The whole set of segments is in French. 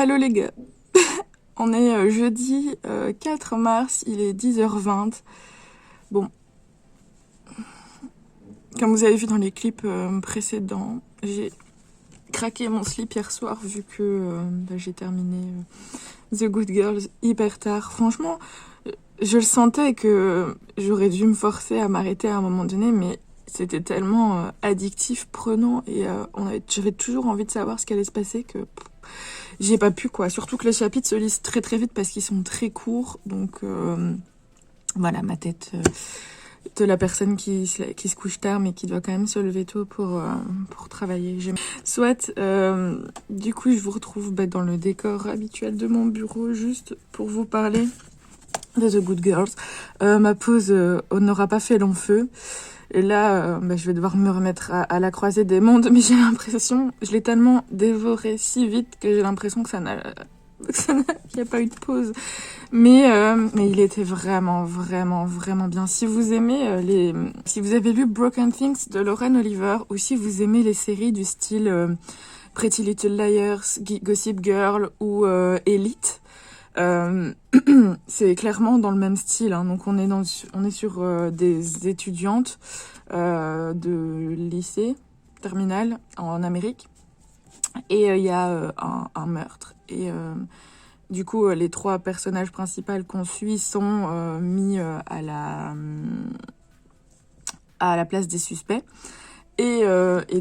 Allô les gars, on est jeudi 4 mars, il est 10h20. Bon, comme vous avez vu dans les clips précédents, j'ai craqué mon slip hier soir vu que j'ai terminé The Good Girls hyper tard. Franchement, je le sentais que j'aurais dû me forcer à m'arrêter à un moment donné, mais c'était tellement addictif, prenant, et j'avais toujours envie de savoir ce qui allait se passer que j'ai pas pu quoi. Surtout que les chapitres se lisent très très vite parce qu'ils sont très courts, donc voilà ma tête de la personne qui se couche tard mais qui doit quand même se lever tôt pour travailler. Soit, du coup je vous retrouve dans le décor habituel de mon bureau juste pour vous parler de The Good Girls. Ma pause n'aura pas fait long feu. Et là, je vais devoir me remettre à la croisée des mondes, mais j'ai l'impression, je l'ai tellement dévoré si vite que j'ai l'impression que qu'il n'y a pas eu de pause. Mais il était vraiment, vraiment, vraiment bien. Si vous aimez si vous avez lu Broken Things de Lauren Oliver, ou si vous aimez les séries du style Pretty Little Liars, Gossip Girl ou Elite, c'est clairement dans le même style, hein. Donc on est sur des étudiantes de lycée terminal en Amérique, et il y a un meurtre, et du coup les trois personnages principaux qu'on suit sont mis à la place des suspects, et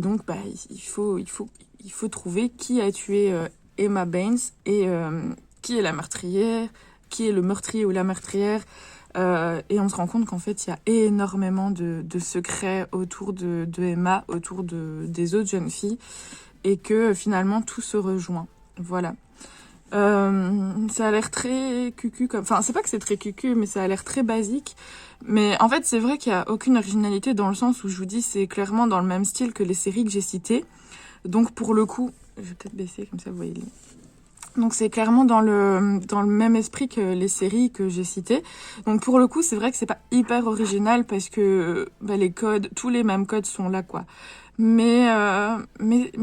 donc il faut trouver qui a tué Emma Baines, et qui est la meurtrière, qui est le meurtrier ou la meurtrière. Et on se rend compte qu'en fait, il y a énormément de secrets autour de Emma, autour des autres jeunes filles, et que finalement, tout se rejoint. Voilà. Ça a l'air très cucu, enfin, c'est pas que c'est très cucu, mais ça a l'air très basique. Mais en fait, c'est vrai qu'il n'y a aucune originalité dans le sens où je vous dis, c'est clairement dans le même style que les séries que j'ai citées. Donc pour le coup, je vais peut-être baisser comme ça, vous voyez. Donc c'est clairement dans le même esprit que les séries que j'ai citées. Donc pour le coup, c'est vrai que c'est pas hyper original parce que les codes, tous les mêmes codes sont là, quoi. Mais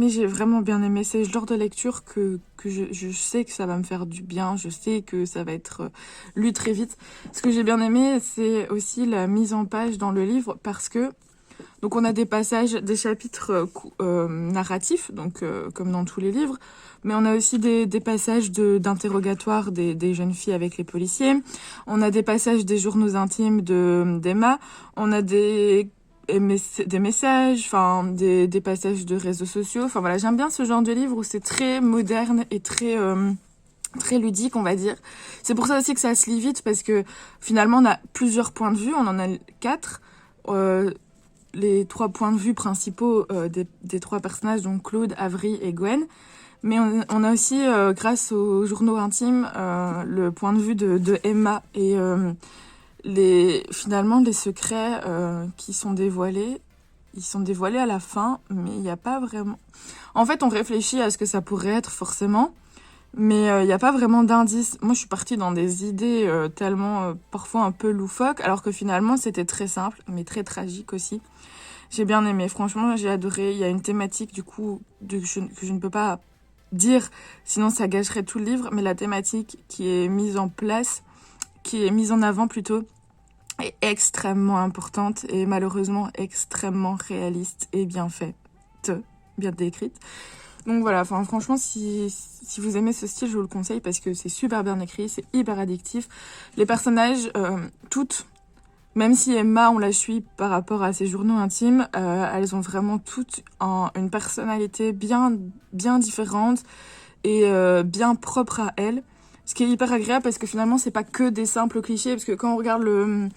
j'ai vraiment bien aimé. C'est le genre de lecture que je sais que ça va me faire du bien. Je sais que ça va être lu très vite. Ce que j'ai bien aimé, c'est aussi la mise en page dans le livre, parce que donc on a des chapitres narratifs, donc comme dans tous les livres, mais on a aussi des passages d'interrogatoire des jeunes filles avec les policiers. On a des passages des journaux intimes d'Emma. On a des messages, enfin des passages de réseaux sociaux. Enfin voilà, j'aime bien ce genre de livre où c'est très moderne et très ludique, on va dire. C'est pour ça aussi que ça se lit vite, parce que finalement on a plusieurs points de vue, on en a 4. Les 3 points de vue principaux des 3 personnages, donc Claude, Avery et Gwen. Mais on a aussi, grâce aux journaux intimes, le point de vue de Emma, et finalement les secrets qui sont dévoilés, ils sont dévoilés à la fin, mais il n'y a pas vraiment... En fait, on réfléchit à ce que ça pourrait être forcément, mais il n'y a pas vraiment d'indice. Moi, je suis partie dans des idées tellement parfois un peu loufoques, alors que finalement c'était très simple, mais très tragique aussi. J'ai bien aimé, franchement, j'ai adoré. Il y a une thématique, du coup, que je ne peux pas dire, sinon ça gâcherait tout le livre, mais la thématique qui est mise en place, qui est mise en avant plutôt, est extrêmement importante et malheureusement extrêmement réaliste et bien faite, bien décrite. Donc voilà, enfin franchement, si vous aimez ce style, je vous le conseille parce que c'est super bien écrit, c'est hyper addictif. Les personnages, toutes, même si Emma, on la suit par rapport à ses journaux intimes, elles ont vraiment toutes une personnalité bien, bien différente et bien propre à elles. Ce qui est hyper agréable parce que finalement, c'est pas que des simples clichés. Parce que quand on regarde le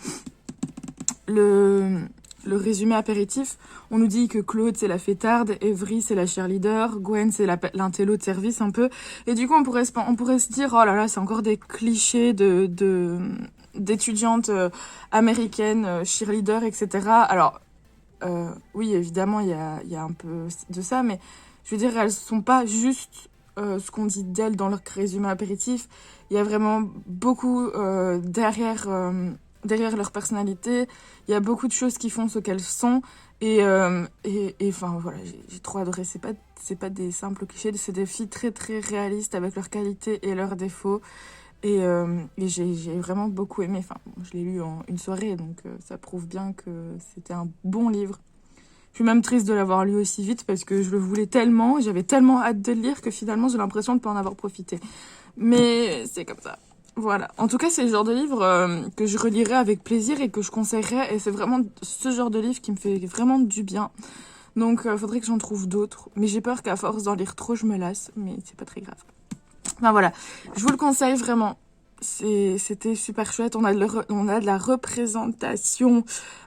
résumé apéritif, on nous dit que Claude, c'est la fêtarde, Avery, c'est la cheerleader, Gwen, c'est l'intello de service un peu. Et du coup, on pourrait se dire, oh là là, c'est encore des clichés d'étudiantes américaines, cheerleader, etc. Alors, oui, évidemment, il y a un peu de ça, mais je veux dire, elles sont pas juste ce qu'on dit d'elles dans leur résumé apéritif. Il y a vraiment beaucoup derrière leur personnalité. Il y a beaucoup de choses qui font ce qu'elles sont, Et enfin voilà, j'ai trop adoré. C'est pas des simples clichés, c'est des filles très très réalistes avec leurs qualités et leurs défauts. Et j'ai vraiment beaucoup aimé. Enfin, je l'ai lu en une soirée, donc ça prouve bien que c'était un bon livre. Je suis même triste de l'avoir lu aussi vite parce que je le voulais tellement, j'avais tellement hâte de le lire que finalement j'ai l'impression de ne pas en avoir profité. Mais c'est comme ça. Voilà. En tout cas, c'est le genre de livre que je relirai avec plaisir et que je conseillerais. Et c'est vraiment ce genre de livre qui me fait vraiment du bien. Donc, faudrait que j'en trouve d'autres. Mais j'ai peur qu'à force d'en lire trop, je me lasse. Mais c'est pas très grave. Enfin voilà. Je vous le conseille vraiment. C'était super chouette. On a de la représentation.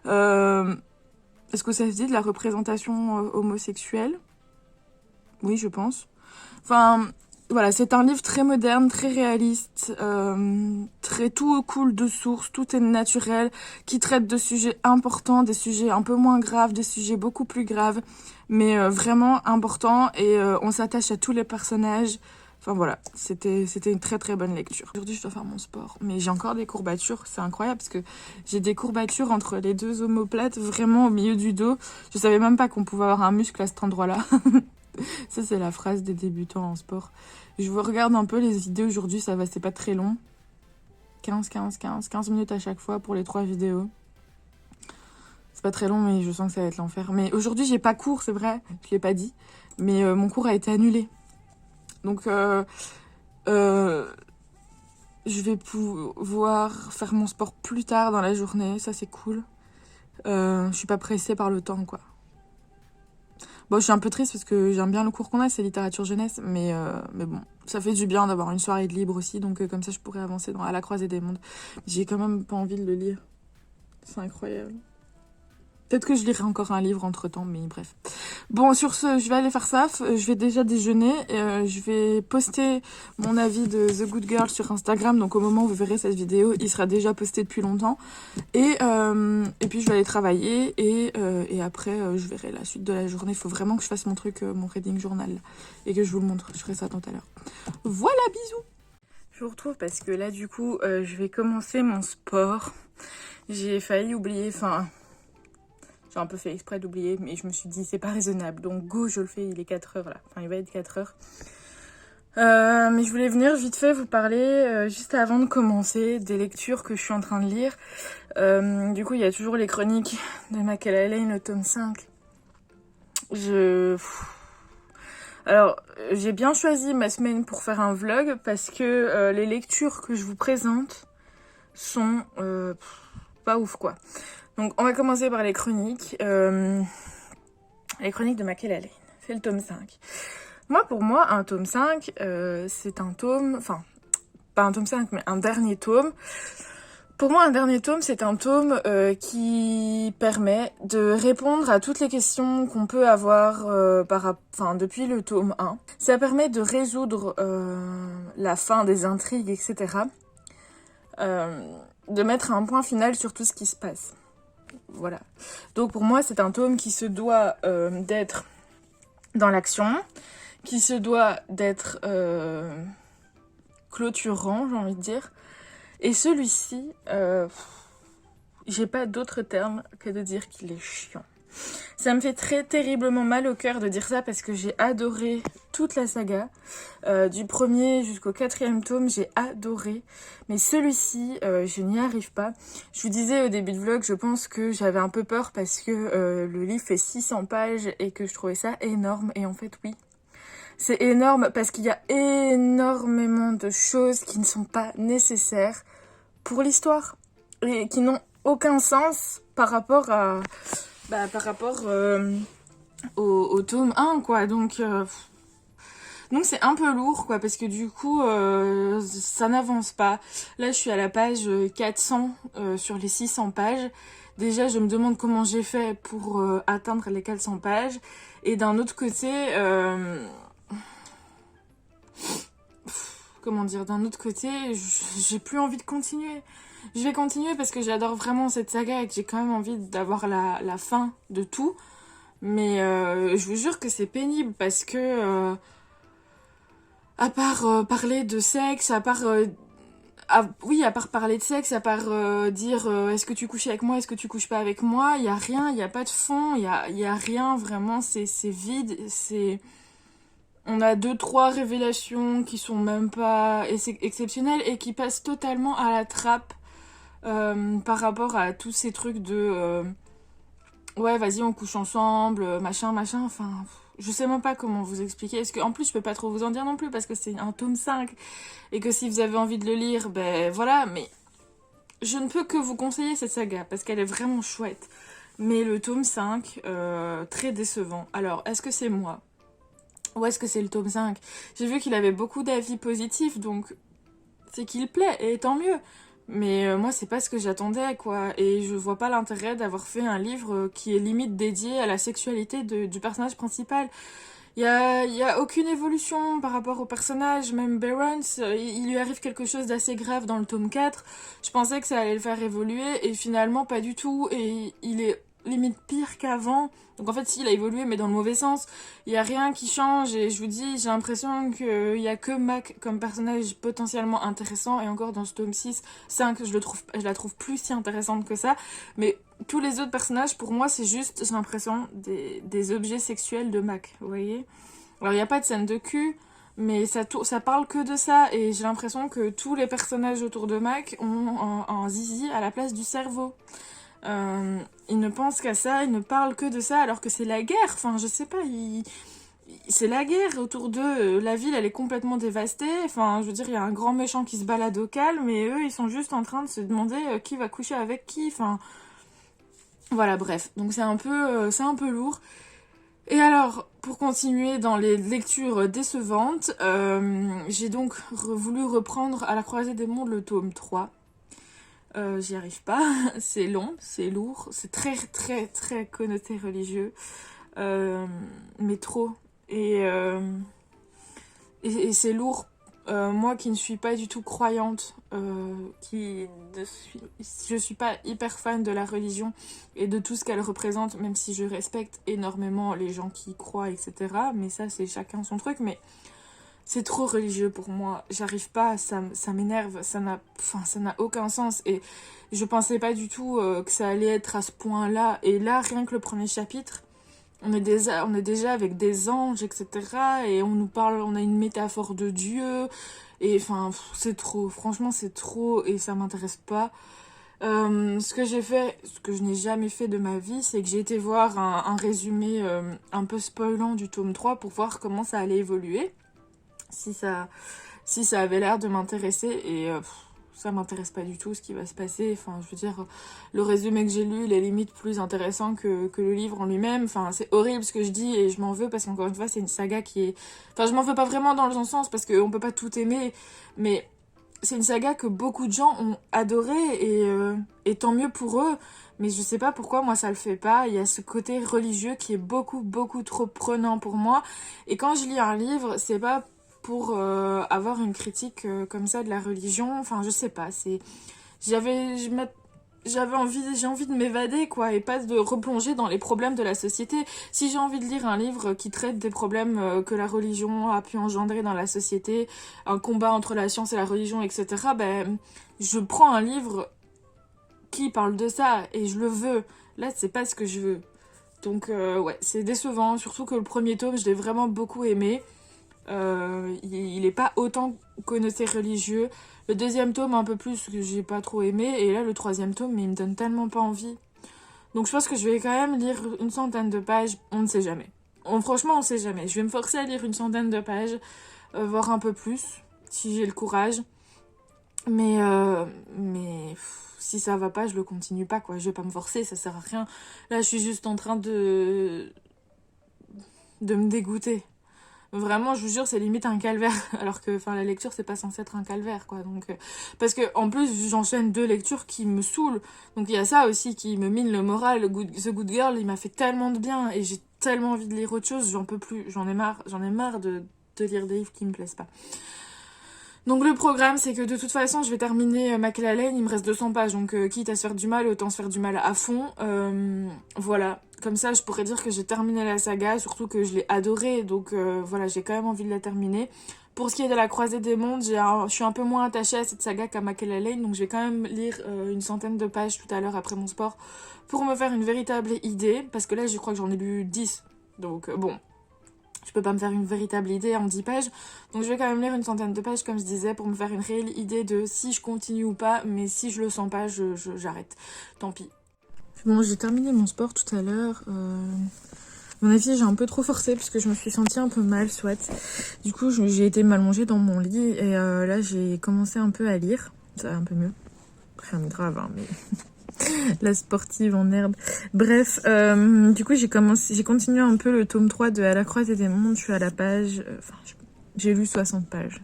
Est-ce que ça se dit de la représentation homosexuelle? Oui, je pense. Enfin, voilà, c'est un livre très moderne, très réaliste, tout coule de source, tout est naturel, qui traite de sujets importants, des sujets un peu moins graves, des sujets beaucoup plus graves, mais vraiment importants, et on s'attache à tous les personnages. Enfin voilà, c'était une très très bonne lecture. Aujourd'hui, je dois faire mon sport, mais j'ai encore des courbatures, c'est incroyable parce que j'ai des courbatures entre les deux omoplates, vraiment au milieu du dos. Je savais même pas qu'on pouvait avoir un muscle à cet endroit-là. Ça, c'est la phrase des débutants en sport. Je vous regarde un peu les vidéos aujourd'hui, ça va, c'est pas très long. 15 minutes à chaque fois pour les 3 vidéos. C'est pas très long, mais je sens que ça va être l'enfer. Mais aujourd'hui, j'ai pas cours, c'est vrai, je l'ai pas dit. Mais mon cours a été annulé. Donc, je vais pouvoir faire mon sport plus tard dans la journée, ça c'est cool. Je suis pas pressée par le temps, quoi. Bon, je suis un peu triste parce que j'aime bien le cours qu'on a, c'est littérature jeunesse, mais bon, ça fait du bien d'avoir une soirée de libre aussi, donc comme ça je pourrais avancer à la croisée des mondes. J'ai quand même pas envie de le lire. C'est incroyable. Peut-être que je lirai encore un livre entre-temps, mais bref. Bon, sur ce, je vais aller faire ça. Je vais déjà déjeuner. Je vais poster mon avis de The Good Girl sur Instagram. Donc au moment où vous verrez cette vidéo, il sera déjà posté depuis longtemps. Et puis je vais aller travailler. Et après, je verrai la suite de la journée. Il faut vraiment que je fasse mon truc, mon reading journal. Et que je vous le montre. Je ferai ça tout à l'heure. Voilà, bisous. Je vous retrouve parce que là, du coup, je vais commencer mon sport. J'ai failli oublier, j'ai un peu fait exprès d'oublier, mais je me suis dit, c'est pas raisonnable. Donc, go, je le fais, il est 4h là. Enfin, il va être 4h. Mais je voulais venir vite fait vous parler, juste avant de commencer, des lectures que je suis en train de lire. Du coup, il y a toujours les chroniques de Michaela Lane, le tome 5. Alors, j'ai bien choisi ma semaine pour faire un vlog, parce que les lectures que je vous présente sont pas ouf, quoi. Donc, on va commencer par les chroniques. Les chroniques de Michaela Lane. C'est le tome 5. Pour moi, un tome 5, c'est un tome... Enfin, pas un tome 5, mais un dernier tome. Pour moi, un dernier tome, c'est un tome qui permet de répondre à toutes les questions qu'on peut avoir depuis le tome 1. Ça permet de résoudre la fin des intrigues, etc. De mettre un point final sur tout ce qui se passe. Voilà. Donc pour moi, c'est un tome qui se doit d'être dans l'action, qui se doit d'être clôturant, j'ai envie de dire. Et celui-ci, j'ai pas d'autre terme que de dire qu'il est chiant. Ça me fait très terriblement mal au cœur de dire ça parce que j'ai adoré toute la saga. Du premier jusqu'au 4e tome, j'ai adoré. Mais celui-ci, je n'y arrive pas. Je vous disais au début de vlog, je pense que j'avais un peu peur parce que le livre fait 600 pages et que je trouvais ça énorme. Et en fait, oui. C'est énorme parce qu'il y a énormément de choses qui ne sont pas nécessaires pour l'histoire. Et qui n'ont aucun sens par rapport à... au tome 1, quoi. Donc c'est un peu lourd, quoi, parce que du coup, ça n'avance pas. Là, je suis à la page 400 sur les 600 pages. Déjà, je me demande comment j'ai fait pour atteindre les 400 pages. Et d'un autre côté... comment dire, d'un autre côté, j'ai plus envie de continuer. Je vais continuer parce que j'adore vraiment cette saga et que j'ai quand même envie d'avoir la fin de tout. Mais je vous jure que c'est pénible parce que, à part parler de sexe, à part oui, à part parler de sexe, à part dire est-ce que tu couches avec moi, est-ce que tu couches pas avec moi, il y a rien, il y a pas de fond, il y a rien vraiment, c'est vide, c'est on a deux trois révélations qui sont même pas exceptionnelles et qui passent totalement à la trappe par rapport à tous ces trucs de ouais, vas-y, on couche ensemble, machin, machin, enfin, je sais même pas comment vous expliquer. Est-ce que, en plus, je peux pas trop vous en dire non plus parce que c'est un tome 5 et que si vous avez envie de le lire, ben voilà, mais je ne peux que vous conseiller cette saga parce qu'elle est vraiment chouette. Mais le tome 5, très décevant. Alors, est-ce que c'est moi? Ou est-ce que c'est le tome 5? J'ai vu qu'il avait beaucoup d'avis positifs, donc c'est qu'il plaît, et tant mieux. Mais moi, c'est pas ce que j'attendais, quoi. Et je vois pas l'intérêt d'avoir fait un livre qui est limite dédié à la sexualité du personnage principal. Y a aucune évolution par rapport au personnage. Même Barons, il lui arrive quelque chose d'assez grave dans le tome 4. Je pensais que ça allait le faire évoluer, et finalement, pas du tout. Et il est limite pire qu'avant. Donc en fait, si, il a évolué, mais dans le mauvais sens. Il y a rien qui change, et je vous dis, j'ai l'impression qu'il y a que Mac comme personnage potentiellement intéressant, et encore dans ce tome 6, 5, je la trouve plus si intéressante que ça. Mais tous les autres personnages, pour moi, c'est juste, j'ai l'impression, des objets sexuels de Mac, vous voyez. Alors, il n'y a pas de scène de cul, mais ça parle que de ça, et j'ai l'impression que tous les personnages autour de Mac ont un zizi à la place du cerveau. Ils ne pensent qu'à ça, ils ne parlent que de ça, alors que c'est la guerre, enfin, je sais pas, c'est la guerre autour d'eux, la ville, elle est complètement dévastée, enfin, je veux dire, il y a un grand méchant qui se balade au calme, et eux, ils sont juste en train de se demander qui va coucher avec qui, enfin... Voilà, bref, donc c'est un peu lourd. Et alors, pour continuer dans les lectures décevantes, j'ai donc voulu reprendre À la croisée des mondes le tome 3. J'y arrive pas, c'est long, c'est lourd, c'est très très très connoté religieux, mais trop. Et c'est lourd. Moi qui ne suis pas du tout croyante, je suis pas hyper fan de la religion et de tout ce qu'elle représente, même si je respecte énormément les gens qui y croient, etc. Mais ça, c'est chacun son truc, mais c'est trop religieux pour moi. J'arrive pas, ça m'énerve, ça n'a aucun sens. Et je pensais pas du tout que ça allait être à ce point-là. Et là, rien que le premier chapitre, on est déjà avec des anges, etc. Et on nous parle, on a une métaphore de Dieu. Et enfin, c'est trop. Franchement, c'est trop et ça m'intéresse pas. Ce que j'ai fait, ce que je n'ai jamais fait de ma vie, c'est que j'ai été voir un résumé un peu spoilant du tome 3 pour voir comment ça allait évoluer. Si ça avait l'air de m'intéresser. Et ça m'intéresse pas du tout ce qui va se passer. Enfin, je veux dire, le résumé que j'ai lu, il est limite plus intéressant que le livre en lui-même. Enfin, c'est horrible ce que je dis et je m'en veux parce qu'encore une fois, c'est une saga qui est... Enfin, je m'en veux pas vraiment dans le sens parce qu'on peut pas tout aimer, mais c'est une saga que beaucoup de gens ont adoré et tant mieux pour eux. Mais je sais pas pourquoi moi ça le fait pas. Il y a ce côté religieux qui est beaucoup, beaucoup trop prenant pour moi. Et quand je lis un livre, c'est pas pour avoir une critique comme ça de la religion. Enfin, je sais pas, c'est... J'ai envie de m'évader, quoi, et pas de replonger dans les problèmes de la société. Si j'ai envie de lire un livre qui traite des problèmes que la religion a pu engendrer dans la société, un combat entre la science et la religion, etc., ben, je prends un livre qui parle de ça, et je le veux. Là, c'est pas ce que je veux. Donc, ouais, c'est décevant, surtout que le premier tome, je l'ai vraiment beaucoup aimé. Il est pas autant connoté religieux. Le deuxième tome un peu plus que j'ai pas trop aimé et là le troisième tome mais il me donne tellement pas envie. Donc je pense que je vais quand même lire une centaine de pages, on ne sait jamais. Franchement on sait jamais. Je vais me forcer à lire une centaine de pages, voire un peu plus si j'ai le courage. Mais si ça va pas je le continue pas quoi. Je vais pas me forcer, ça sert à rien. Là je suis juste en train de me dégoûter. Vraiment, je vous jure, c'est limite un calvaire. Alors que la lecture, c'est pas censé être un calvaire, quoi. Donc, parce que en plus, j'enchaîne deux lectures qui me saoulent. Donc, il y a ça aussi qui me mine le moral. The Good Girl, il m'a fait tellement de bien. Et j'ai tellement envie de lire autre chose. J'en peux plus. J'en ai marre de lire des livres qui me plaisent pas. Donc le programme, c'est que de toute façon, je vais terminer Maclalen, il me reste 200 pages, donc quitte à se faire du mal, autant se faire du mal à fond. Voilà, comme ça, je pourrais dire que j'ai terminé la saga, surtout que je l'ai adorée, donc voilà, j'ai quand même envie de la terminer. Pour ce qui est de la Croisée des Mondes, je suis un peu moins attachée à cette saga qu'à Makelele, donc je vais quand même lire une centaine de pages tout à l'heure après mon sport pour me faire une véritable idée, parce que là je crois que j'en ai lu 10, donc bon, je peux pas me faire une véritable idée en 10 pages, donc je vais quand même lire une centaine de pages comme je disais pour me faire une réelle idée de si je continue ou pas, mais si je le sens pas, j'arrête, tant pis. Bon, j'ai terminé mon sport tout à l'heure. À mon avis, j'ai un peu trop forcé parce que je me suis sentie un peu mal, soit. Du coup, j'ai été m'allonger dans mon lit et là, j'ai commencé un peu à lire. Ça va un peu mieux. Rien de grave, hein, mais la sportive en herbe. Bref, du coup, j'ai continué un peu le tome 3 de À la croisée des mondes. Je suis à la page... j'ai lu 60 pages.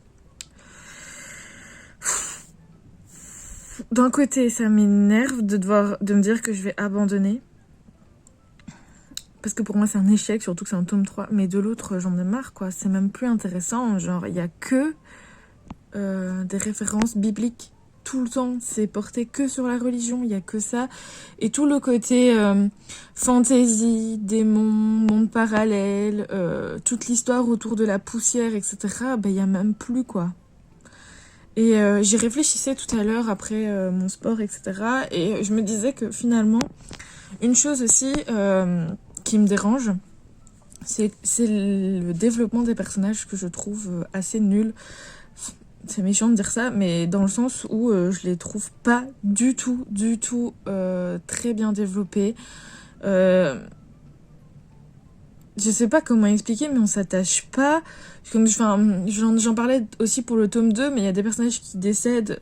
D'un côté, ça m'énerve de me dire que je vais abandonner. Parce que pour moi, c'est un échec, surtout que c'est un tome 3. Mais de l'autre, j'en ai marre, quoi. C'est même plus intéressant. Genre, il y a que des références bibliques. Tout le temps, c'est porté que sur la religion. Il y a que ça. Et tout le côté fantasy, démons, monde parallèle, toute l'histoire autour de la poussière, etc. Ben, il y a même plus, quoi. Et j'y réfléchissais tout à l'heure après mon sport, etc. Et je me disais que finalement, une chose aussi qui me dérange, c'est le développement des personnages que je trouve assez nul. C'est méchant de dire ça, mais dans le sens où je les trouve pas du tout très bien développés. Je sais pas comment expliquer, mais on s'attache pas. J'en parlais aussi pour le tome 2, mais il y a des personnages qui décèdent.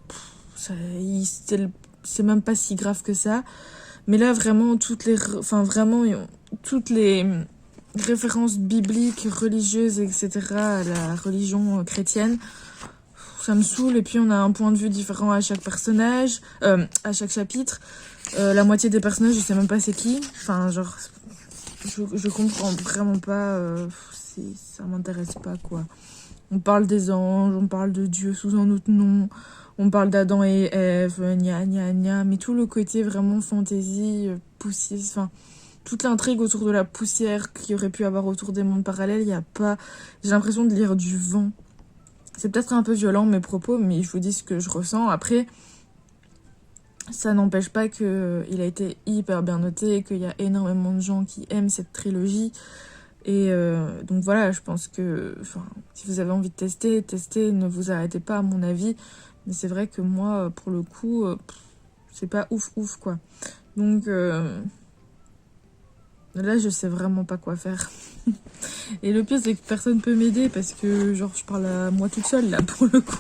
C'est même pas si grave que ça. Mais là, vraiment, toutes les références bibliques, religieuses, etc., à la religion chrétienne, ça me saoule. Et puis, on a un point de vue différent à chaque personnage, à chaque chapitre. La moitié des personnages, je sais même pas c'est qui. Enfin, genre... Je comprends vraiment pas, ça m'intéresse pas, quoi. On parle des anges, on parle de Dieu sous un autre nom, on parle d'Adam et Ève, gna gna gna, mais tout le côté vraiment fantaisie, poussière, enfin, toute l'intrigue autour de la poussière qu'il y aurait pu avoir autour des mondes parallèles, il y a pas... J'ai l'impression de lire du vent. C'est peut-être un peu violent mes propos, mais je vous dis ce que je ressens. Après... Ça n'empêche pas qu'il a été hyper bien noté et qu'il y a énormément de gens qui aiment cette trilogie. Et donc voilà, je pense que si vous avez envie de tester, ne vous arrêtez pas à mon avis. Mais c'est vrai que moi, pour le coup, c'est pas ouf, quoi. Donc là, je sais vraiment pas quoi faire. Et le pire, c'est que personne peut m'aider parce que genre je parle à moi toute seule là, pour le coup.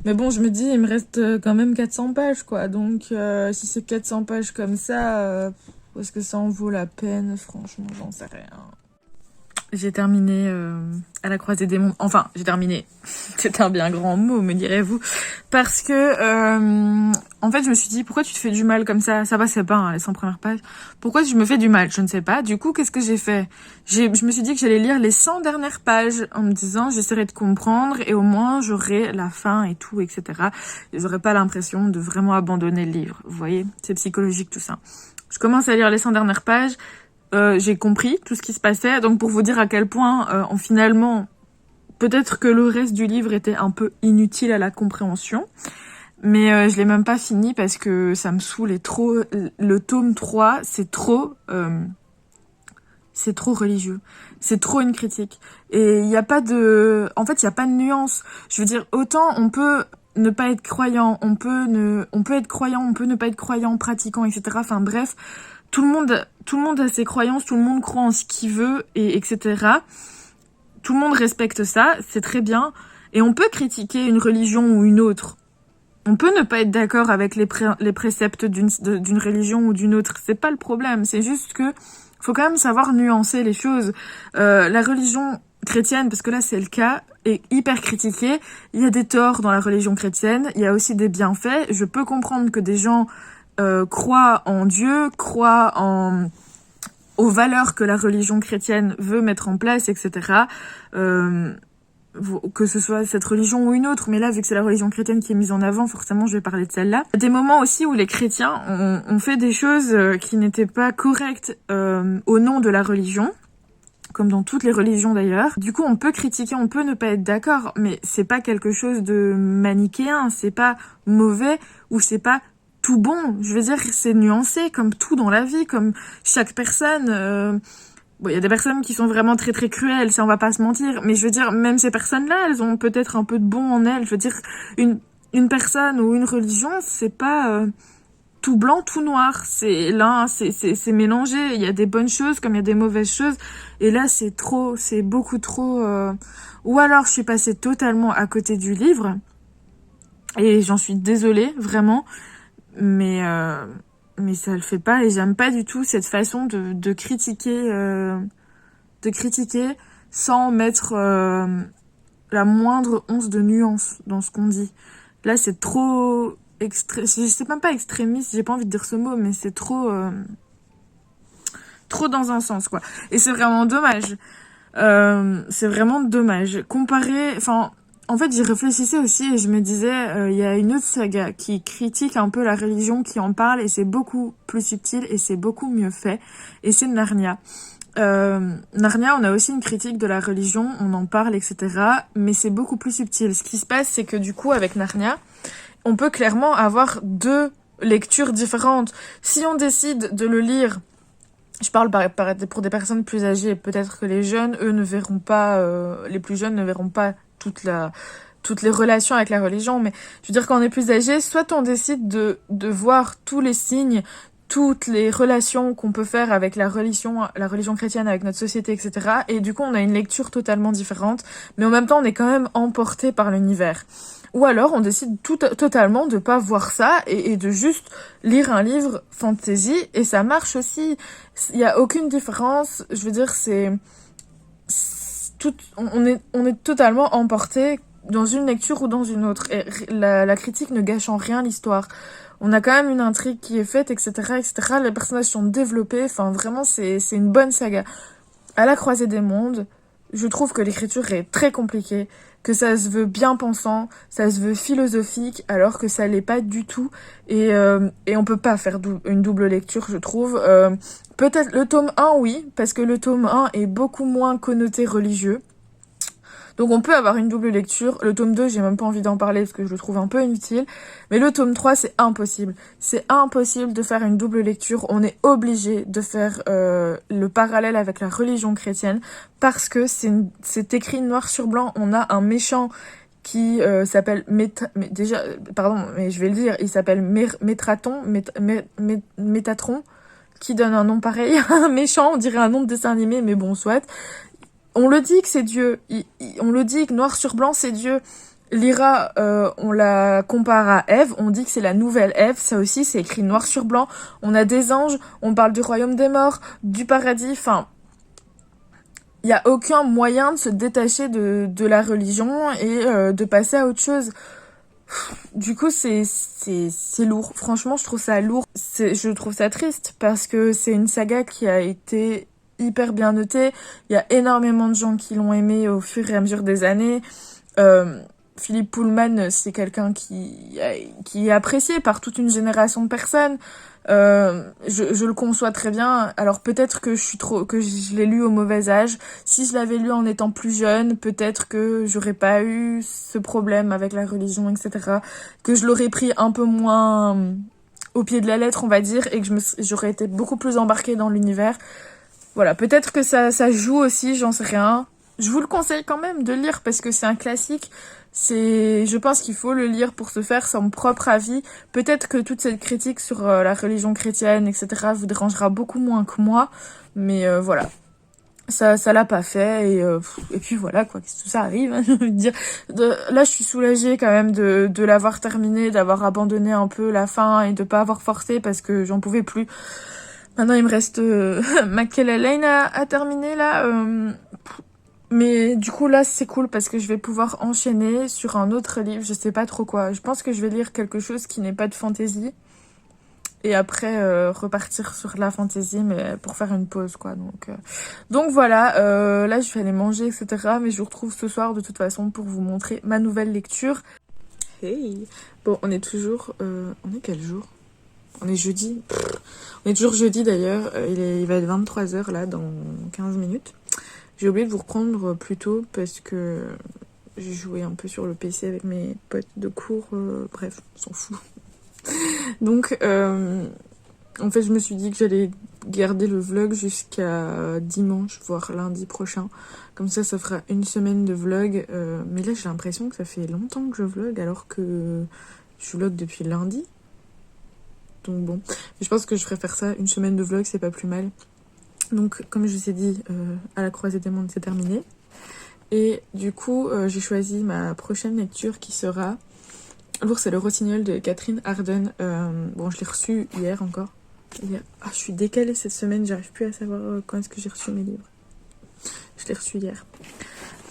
Mais bon, je me dis, il me reste quand même 400 pages, quoi. Donc, si c'est 400 pages comme ça, est-ce que ça en vaut la peine? Franchement, j'en sais rien. J'ai terminé À la croisée des mondes. Enfin, j'ai terminé. C'est un bien grand mot, me direz-vous. Parce que, en fait, je me suis dit, pourquoi tu te fais du mal comme ça? Ça passait pas, hein, les 100 premières pages. Pourquoi je me fais du mal? Je ne sais pas. Du coup, qu'est-ce que j'ai fait? Je me suis dit que j'allais lire les 100 dernières pages en me disant, j'essaierai de comprendre et au moins, j'aurai la fin et tout, etc. Et j'aurais pas l'impression de vraiment abandonner le livre. Vous voyez? C'est psychologique, tout ça. Je commence à lire les 100 dernières pages. J'ai compris tout ce qui se passait, donc pour vous dire à quel point finalement peut-être que le reste du livre était un peu inutile à la compréhension, mais je l'ai même pas fini parce que ça me saoulait trop. Le tome 3 c'est trop religieux, c'est trop une critique et il y a pas de nuance. Je veux dire, autant on peut ne pas être croyant, on peut être croyant, on peut ne pas être croyant, pratiquant, etc. Enfin bref, tout le monde a ses croyances, tout le monde croit en ce qu'il veut, et etc. Tout le monde respecte ça, c'est très bien. Et on peut critiquer une religion ou une autre. On peut ne pas être d'accord avec les préceptes d'une religion ou d'une autre. C'est pas le problème, c'est juste que faut quand même savoir nuancer les choses. La religion chrétienne, parce que là c'est le cas, est hyper critiquée. Il y a des torts dans la religion chrétienne, il y a aussi des bienfaits. Je peux comprendre que des gens croient en Dieu, croient aux valeurs que la religion chrétienne veut mettre en place, etc. Que ce soit cette religion ou une autre, mais là, vu que c'est la religion chrétienne qui est mise en avant, forcément, je vais parler de celle-là. Il y a des moments aussi où les chrétiens ont fait des choses qui n'étaient pas correctes au nom de la religion, comme dans toutes les religions d'ailleurs. Du coup, on peut critiquer, on peut ne pas être d'accord, mais c'est pas quelque chose de manichéen, c'est pas mauvais ou c'est pas tout bon. Je veux dire, c'est nuancé comme tout dans la vie, comme chaque personne. Bon, il y a des personnes qui sont vraiment très très cruelles, ça on va pas se mentir, mais je veux dire, même ces personnes-là, elles ont peut-être un peu de bon en elles. Je veux dire, une personne ou une religion, c'est pas tout blanc, tout noir. C'est là, c'est mélangé. Il y a des bonnes choses comme il y a des mauvaises choses. Et là, c'est beaucoup trop. Ou alors, je suis passée totalement à côté du livre. Et j'en suis désolée, vraiment. Mais ça le fait pas. Et j'aime pas du tout cette façon de critiquer, sans mettre la moindre once de nuance dans ce qu'on dit. Là, c'est trop c'est même pas extrémiste, j'ai pas envie de dire ce mot, mais c'est trop dans un sens, quoi. Et c'est vraiment dommage. C'est vraiment dommage. En fait, j'y réfléchissais aussi et je me disais, il y a une autre saga qui critique un peu la religion, qui en parle, et c'est beaucoup plus subtil et c'est beaucoup mieux fait. Et c'est Narnia. Narnia, on a aussi une critique de la religion, on en parle, etc. Mais c'est beaucoup plus subtil. Ce qui se passe, c'est que du coup, avec Narnia, on peut clairement avoir deux lectures différentes. Si on décide de le lire, je parle pour des personnes plus âgées, peut-être que les jeunes, eux, ne verront pas, les plus jeunes ne verront pas toutes les relations avec la religion, mais je veux dire, quand on est plus âgé, soit on décide de voir tous les signes, toutes les relations qu'on peut faire avec la religion chrétienne, avec notre société, etc. Et du coup, on a une lecture totalement différente, mais en même temps, on est quand même emporté par l'univers. Ou alors, on décide totalement de pas voir ça et de juste lire un livre fantasy, et ça marche aussi. Il y a aucune différence. Je veux dire, on est totalement emporté dans une lecture ou dans une autre. Et la critique ne gâche en rien l'histoire. On a quand même une intrigue qui est faite, etc., etc. Les personnages sont développés. Enfin, vraiment, c'est une bonne saga. À la croisée des mondes, je trouve que l'écriture est très compliquée, que ça se veut bien pensant, ça se veut philosophique, alors que ça l'est pas du tout. Et on peut pas faire une double lecture, je trouve. Peut-être le tome 1, oui, parce que le tome 1 est beaucoup moins connoté religieux. Donc on peut avoir une double lecture. Le tome 2, j'ai même pas envie d'en parler parce que je le trouve un peu inutile. Mais le tome 3, c'est impossible. C'est impossible de faire une double lecture. On est obligé de faire le parallèle avec la religion chrétienne parce que c'est écrit noir sur blanc. On a un méchant qui s'appelle pardon, mais je vais le dire, il s'appelle Métatron, qui donne un nom pareil à un méchant, on dirait un nom de dessin animé, mais bon, soit. On le dit que c'est Dieu, on le dit que noir sur blanc c'est Dieu. Lyra, on la compare à Ève, on dit que c'est la nouvelle Ève, ça aussi c'est écrit noir sur blanc. On a des anges, on parle du royaume des morts, du paradis, enfin... Il n'y a aucun moyen de se détacher de la religion et de passer à autre chose. Du coup, c'est lourd. Franchement, je trouve ça lourd. Je trouve ça triste parce que c'est une saga qui a été hyper bien notée. Il y a énormément de gens qui l'ont aimé au fur et à mesure des années. Philippe Pullman, c'est quelqu'un qui est apprécié par toute une génération de personnes. Je le conçois très bien. Alors peut-être que je l'ai lu au mauvais âge. Si je l'avais lu en étant plus jeune, peut-être que j'aurais pas eu ce problème avec la religion, etc. Que je l'aurais pris un peu moins au pied de la lettre, on va dire, et que j'aurais été beaucoup plus embarquée dans l'univers. Voilà, peut-être que ça joue aussi, j'en sais rien. Je vous le conseille quand même de lire parce que c'est un classique. Je pense qu'il faut le lire pour se faire son propre avis. Peut-être que toute cette critique sur la religion chrétienne, etc. vous dérangera beaucoup moins que moi. Mais voilà. Ça l'a pas fait et puis voilà quoi, tout ça arrive, hein, je veux dire. Là je suis soulagée quand même de l'avoir terminé, d'avoir abandonné un peu la fin et de pas avoir forcé parce que j'en pouvais plus. Maintenant il me reste Machiavelli à terminer là. Mais du coup là c'est cool parce que je vais pouvoir enchaîner sur un autre livre, je sais pas trop quoi. Je pense que je vais lire quelque chose qui n'est pas de fantasy. Et après repartir sur la fantasy mais pour faire une pause quoi. Donc voilà, là je vais aller manger etc. Mais je vous retrouve ce soir de toute façon pour vous montrer ma nouvelle lecture. Hey. Bon on est toujours... on est quel jour? On est jeudi. On est toujours jeudi d'ailleurs, il va être 23h là dans 15 minutes. J'ai oublié de vous reprendre plus tôt parce que j'ai joué un peu sur le PC avec mes potes de cours. Bref, on s'en fout. Donc, en fait, je me suis dit que j'allais garder le vlog jusqu'à dimanche, voire lundi prochain. Comme ça fera une semaine de vlog. Mais là, j'ai l'impression que ça fait longtemps que je vlog, alors que je vlog depuis lundi. Donc bon, je pense que je ferai faire ça, une semaine de vlog, c'est pas plus mal. Donc, comme je vous ai dit, à la croisée des mondes, c'est terminé. Et du coup, j'ai choisi ma prochaine lecture qui sera L'ours et le rossignol de Catherine Arden. Bon, je l'ai reçu hier encore. Ah, je suis décalée cette semaine, j'arrive plus à savoir quand est-ce que j'ai reçu mes livres. Je l'ai reçu hier.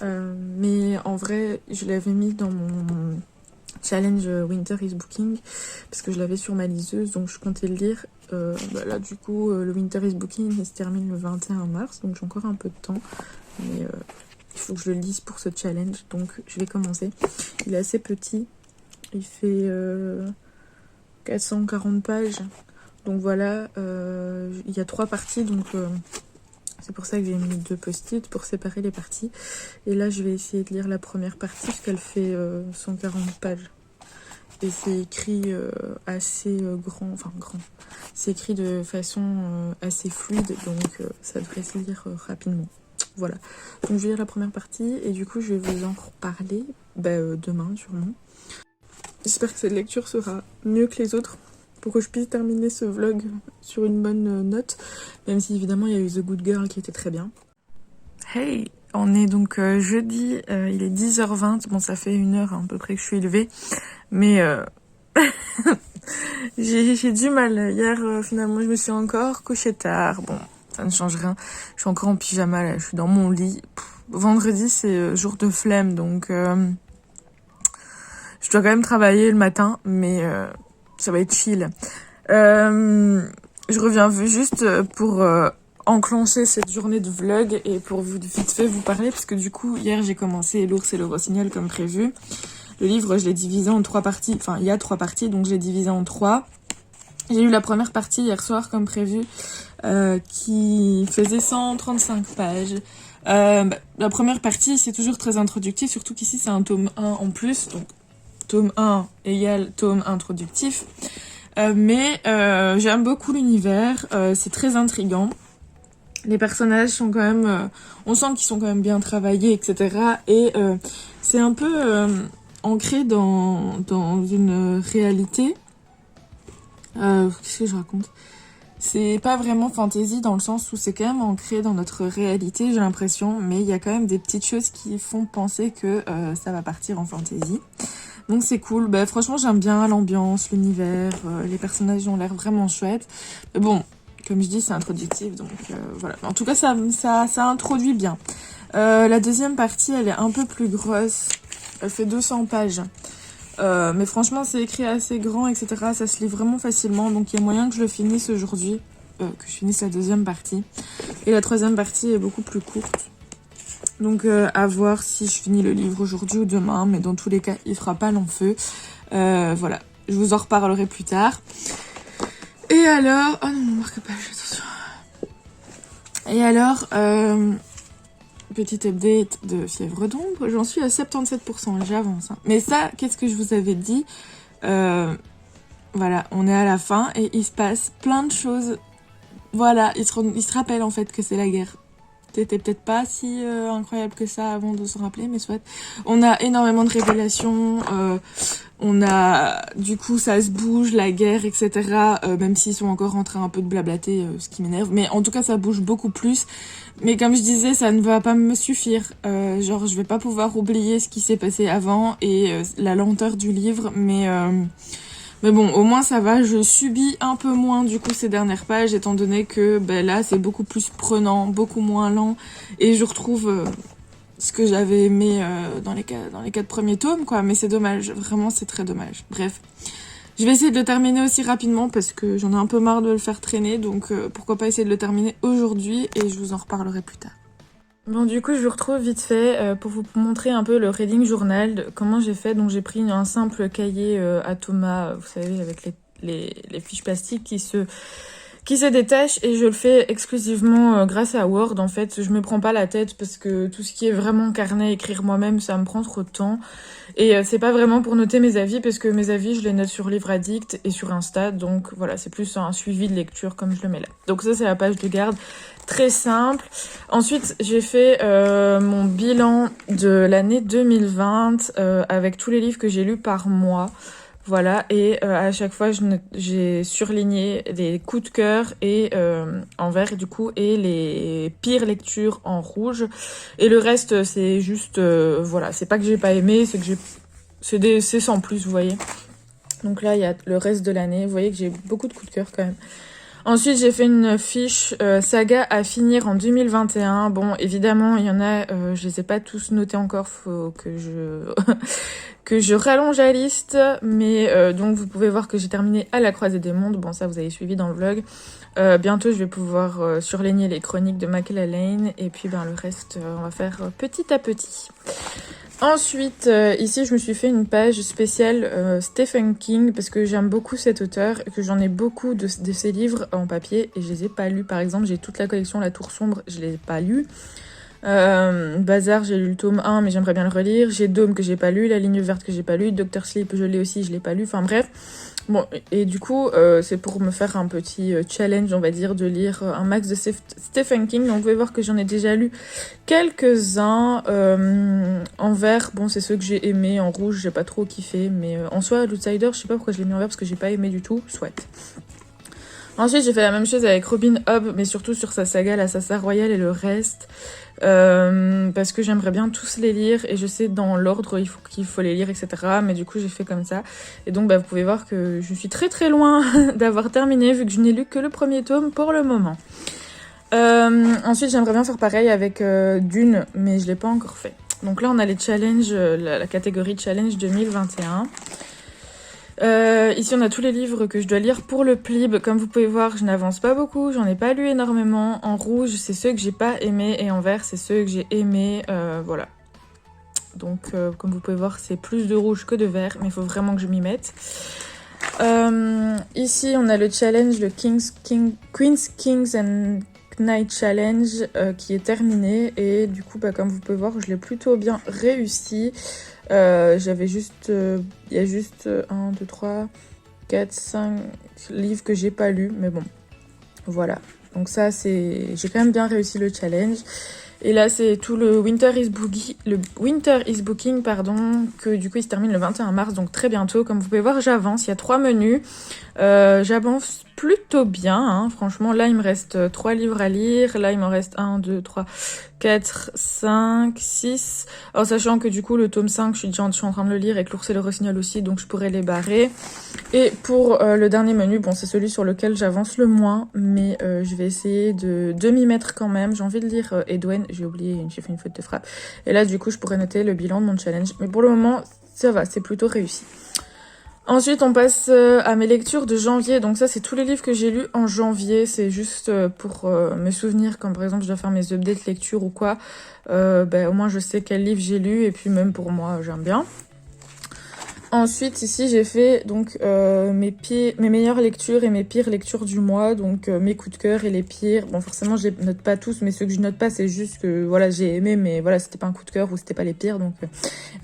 Mais en vrai, je l'avais mis dans mon challenge Winter is Booking parce que je l'avais sur ma liseuse, donc je comptais le lire. Là, du coup, le Winter is Booking il se termine le 21 mars, donc j'ai encore un peu de temps. Mais il faut que je le lise pour ce challenge, donc je vais commencer. Il est assez petit. Il fait 440 pages. Donc voilà, il y a 3 parties, donc c'est pour ça que j'ai mis 2 post-it pour séparer les parties. Et là, je vais essayer de lire la première partie, parce qu'elle fait 140 pages. Et c'est écrit assez grand. C'est écrit de façon assez fluide, donc ça devrait se lire rapidement. Voilà. Donc je vais lire la première partie, et du coup, je vais vous en reparler demain, sûrement. J'espère que cette lecture sera mieux que les autres pour que je puisse terminer ce vlog sur une bonne note, même si évidemment il y a eu The Good Girl qui était très bien. Hey, on est donc jeudi, il est 10h20, bon ça fait 1 heure à peu près que je suis levée, mais j'ai du mal. Hier finalement je me suis encore couchée tard, bon ça ne change rien, je suis encore en pyjama là, je suis dans mon lit. Vendredi c'est jour de flemme, donc je dois quand même travailler le matin, mais ça va être chill. Je reviens juste pour enclencher cette journée de vlog et pour vous vite fait vous parler, parce que du coup, hier, j'ai commencé L'ours et le rossignol comme prévu. Le livre, je l'ai divisé en 3 parties. Enfin, il y a 3 parties, donc j'ai divisé en 3. J'ai eu la première partie hier soir comme prévu, qui faisait 135 pages. La première partie, c'est toujours très introductif, surtout qu'ici, c'est un tome 1 en plus, donc tome 1 égale tome introductif. Mais j'aime beaucoup l'univers, c'est très intriguant. Les personnages sont quand même... on sent qu'ils sont quand même bien travaillés, etc. Et c'est un peu ancré dans une réalité. Qu'est-ce que je raconte ? C'est pas vraiment fantasy dans le sens où c'est quand même ancré dans notre réalité, j'ai l'impression. Mais il y a quand même des petites choses qui font penser que ça va partir en fantasy. Donc c'est cool, franchement j'aime bien l'ambiance, l'univers, les personnages ont l'air vraiment chouettes. Mais bon, comme je dis c'est introductif, donc voilà. En tout cas ça introduit bien. La deuxième partie elle est un peu plus grosse, elle fait 200 pages. Mais franchement c'est écrit assez grand, etc. Ça se lit vraiment facilement, donc il y a moyen que je le finisse aujourd'hui, que je finisse la deuxième partie. Et la troisième partie est beaucoup plus courte. Donc à voir si je finis le livre aujourd'hui ou demain, mais dans tous les cas, il fera pas long feu. Voilà, je vous en reparlerai plus tard. Et alors... Oh non, marque pas, attention. Et alors, petite update de Fièvre d'ombre, j'en suis à 77%, j'avance. Hein. Mais ça, qu'est-ce que je vous avais dit ? Voilà, on est à la fin et il se passe plein de choses. Voilà, il se rappelle en fait que c'est la guerre. C'était peut-être pas si incroyable que ça avant de se rappeler, mais soit. On a énormément de révélations, on a, du coup, ça se bouge, la guerre, etc. Même s'ils sont encore en train un peu de blablater, ce qui m'énerve. Mais en tout cas, ça bouge beaucoup plus. Mais comme je disais, ça ne va pas me suffire. Genre, je vais pas pouvoir oublier ce qui s'est passé avant et la lenteur du livre, mais bon, au moins ça va, je subis un peu moins du coup ces dernières pages, étant donné que là c'est beaucoup plus prenant, beaucoup moins lent, et je retrouve ce que j'avais aimé dans les 4 premiers tomes, quoi, mais c'est dommage, vraiment c'est très dommage. Bref, je vais essayer de le terminer aussi rapidement parce que j'en ai un peu marre de le faire traîner, donc pourquoi pas essayer de le terminer aujourd'hui, et je vous en reparlerai plus tard. Bon, du coup, je vous retrouve vite fait pour vous montrer un peu le reading journal, comment j'ai fait. Donc, j'ai pris un simple cahier à Thomas, vous savez, avec les fiches plastiques qui se détache et je le fais exclusivement grâce à Word. En fait, je me prends pas la tête parce que tout ce qui est vraiment carnet, écrire moi-même, ça me prend trop de temps. Et c'est pas vraiment pour noter mes avis parce que mes avis, je les note sur Livre Addict et sur Insta. Donc voilà, c'est plus un suivi de lecture comme je le mets là. Donc ça, c'est la page de garde. Très simple. Ensuite, j'ai fait mon bilan de l'année 2020 avec tous les livres que j'ai lus par mois. Voilà, et à chaque fois, j'ai surligné les coups de cœur et en vert, du coup, et les pires lectures en rouge. Et le reste, c'est juste, voilà, c'est pas que j'ai pas aimé, c'est que c'est sans plus, vous voyez. Donc là, il y a le reste de l'année. Vous voyez que j'ai beaucoup de coups de cœur quand même. Ensuite, j'ai fait une fiche saga à finir en 2021. Bon, évidemment, il y en a, je les ai pas tous notés encore, faut que je que je rallonge la liste. Mais donc, vous pouvez voir que j'ai terminé à la croisée des mondes. Bon, ça, vous avez suivi dans le vlog. Bientôt, je vais pouvoir surligner les chroniques de Michaela Lane. Et puis, le reste, on va faire petit à petit. Ensuite, ici, je me suis fait une page spéciale Stephen King parce que j'aime beaucoup cet auteur et que j'en ai beaucoup de ses livres en papier et je les ai pas lus. Par exemple, j'ai toute la collection La Tour Sombre, je l'ai pas lu. Bazar, j'ai lu le tome 1 mais j'aimerais bien le relire. J'ai Dôme que j'ai pas lu, La Ligne Verte que j'ai pas lu, Dr. Sleep je l'ai aussi, je l'ai pas lu. Enfin bref. Bon, et du coup, c'est pour me faire un petit challenge, on va dire, de lire un max de Stephen King. Donc, vous pouvez voir que j'en ai déjà lu quelques-uns. En vert, bon, c'est ceux que j'ai aimés. En rouge, j'ai pas trop kiffé. Mais en soi, l'Outsider, je sais pas pourquoi je l'ai mis en vert, parce que j'ai pas aimé du tout. Soit. Ensuite, j'ai fait la même chose avec Robin Hobb, mais surtout sur sa saga, l'Assassin Royal et le reste. Parce que j'aimerais bien tous les lire et je sais dans l'ordre qu'il faut les lire, etc. Mais du coup, j'ai fait comme ça. Et donc, vous pouvez voir que je suis très très loin d'avoir terminé, vu que je n'ai lu que le premier tome pour le moment. Ensuite, j'aimerais bien faire pareil avec Dune, mais je l'ai pas encore fait. Donc là, on a les challenges, la catégorie challenge 2021. Ici on a tous les livres que je dois lire pour le PLIB. Comme vous pouvez voir, je n'avance pas beaucoup, j'en ai pas lu énormément. En rouge, c'est ceux que j'ai pas aimés et en vert, c'est ceux que j'ai aimés. Voilà. Donc comme vous pouvez voir, c'est plus de rouge que de vert, mais il faut vraiment que je m'y mette. Ici on a le challenge, le Queen's Kings and Knight Challenge qui est terminé et du coup comme vous pouvez voir, je l'ai plutôt bien réussi. J'avais juste, il y a juste 1, 2, 3, 4, 5 livres que j'ai pas lus, mais bon, voilà. Donc ça, j'ai quand même bien réussi le challenge. Et là, c'est tout le Winter is Booking, pardon, que du coup, il se termine le 21 mars, donc très bientôt. Comme vous pouvez voir, j'avance, il y a 3 menus. J'avance plutôt bien, hein. Franchement, là, il me reste 3 livres à lire. Là, il m'en reste 1, 2, 3, 4, 5, 6. Alors, sachant que du coup, le tome 5, je suis en train de le lire, et que l'Ours et le Rossignol aussi, donc je pourrais les barrer. Et pour le dernier menu, bon, c'est celui sur lequel j'avance le moins, mais je vais essayer de m'y mettre quand même. J'ai envie de lire Edwen, j'ai fait une faute de frappe. Et là, du coup, je pourrais noter le bilan de mon challenge. Mais pour le moment, ça va, c'est plutôt réussi. Ensuite, on passe à mes lectures de janvier. Donc ça, c'est tous les livres que j'ai lus en janvier. C'est juste pour me souvenir quand, par exemple, je dois faire mes updates lecture ou quoi. Au moins, je sais quel livre j'ai lu. Et puis, même pour moi, j'aime bien. Ensuite, ici, j'ai fait donc mes meilleures lectures et mes pires lectures du mois. Donc, mes coups de cœur et les pires. Bon, forcément, je les note pas tous, mais ceux que je note pas, c'est juste que, voilà, j'ai aimé, mais voilà, c'était pas un coup de cœur ou c'était pas les pires.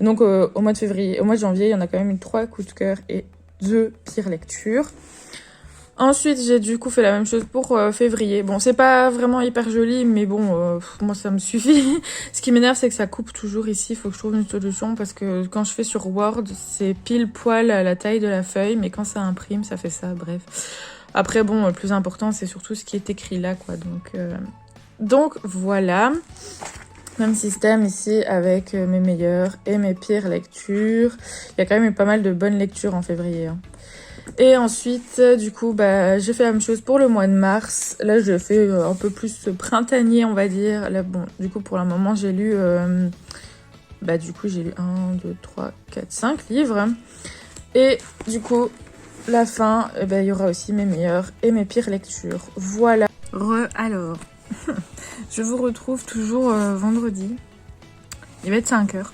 Donc au mois de janvier, il y en a quand même eu 3 coups de cœur et 2 pires lectures. Ensuite, j'ai du coup fait la même chose pour février. Bon, c'est pas vraiment hyper joli, mais bon, moi ça me suffit. Ce qui m'énerve, c'est que ça coupe toujours ici. Il faut que je trouve une solution parce que quand je fais sur Word, c'est pile poil à la taille de la feuille, mais quand ça imprime, ça fait ça, bref. Après, bon, le plus important, c'est surtout ce qui est écrit là, quoi. Donc voilà. Même système ici avec mes meilleures et mes pires lectures. Il y a quand même eu pas mal de bonnes lectures en février, hein. Et ensuite, du coup, j'ai fait la même chose pour le mois de mars. Là, je fais un peu plus printanier, on va dire. Là, bon, du coup, pour le moment, j'ai lu... du coup, j'ai lu 1, 2, 3, 4, 5 livres. Et du coup, la fin, il y aura aussi mes meilleures et mes pires lectures. Voilà. Alors, je vous retrouve toujours vendredi. Il va être 5h.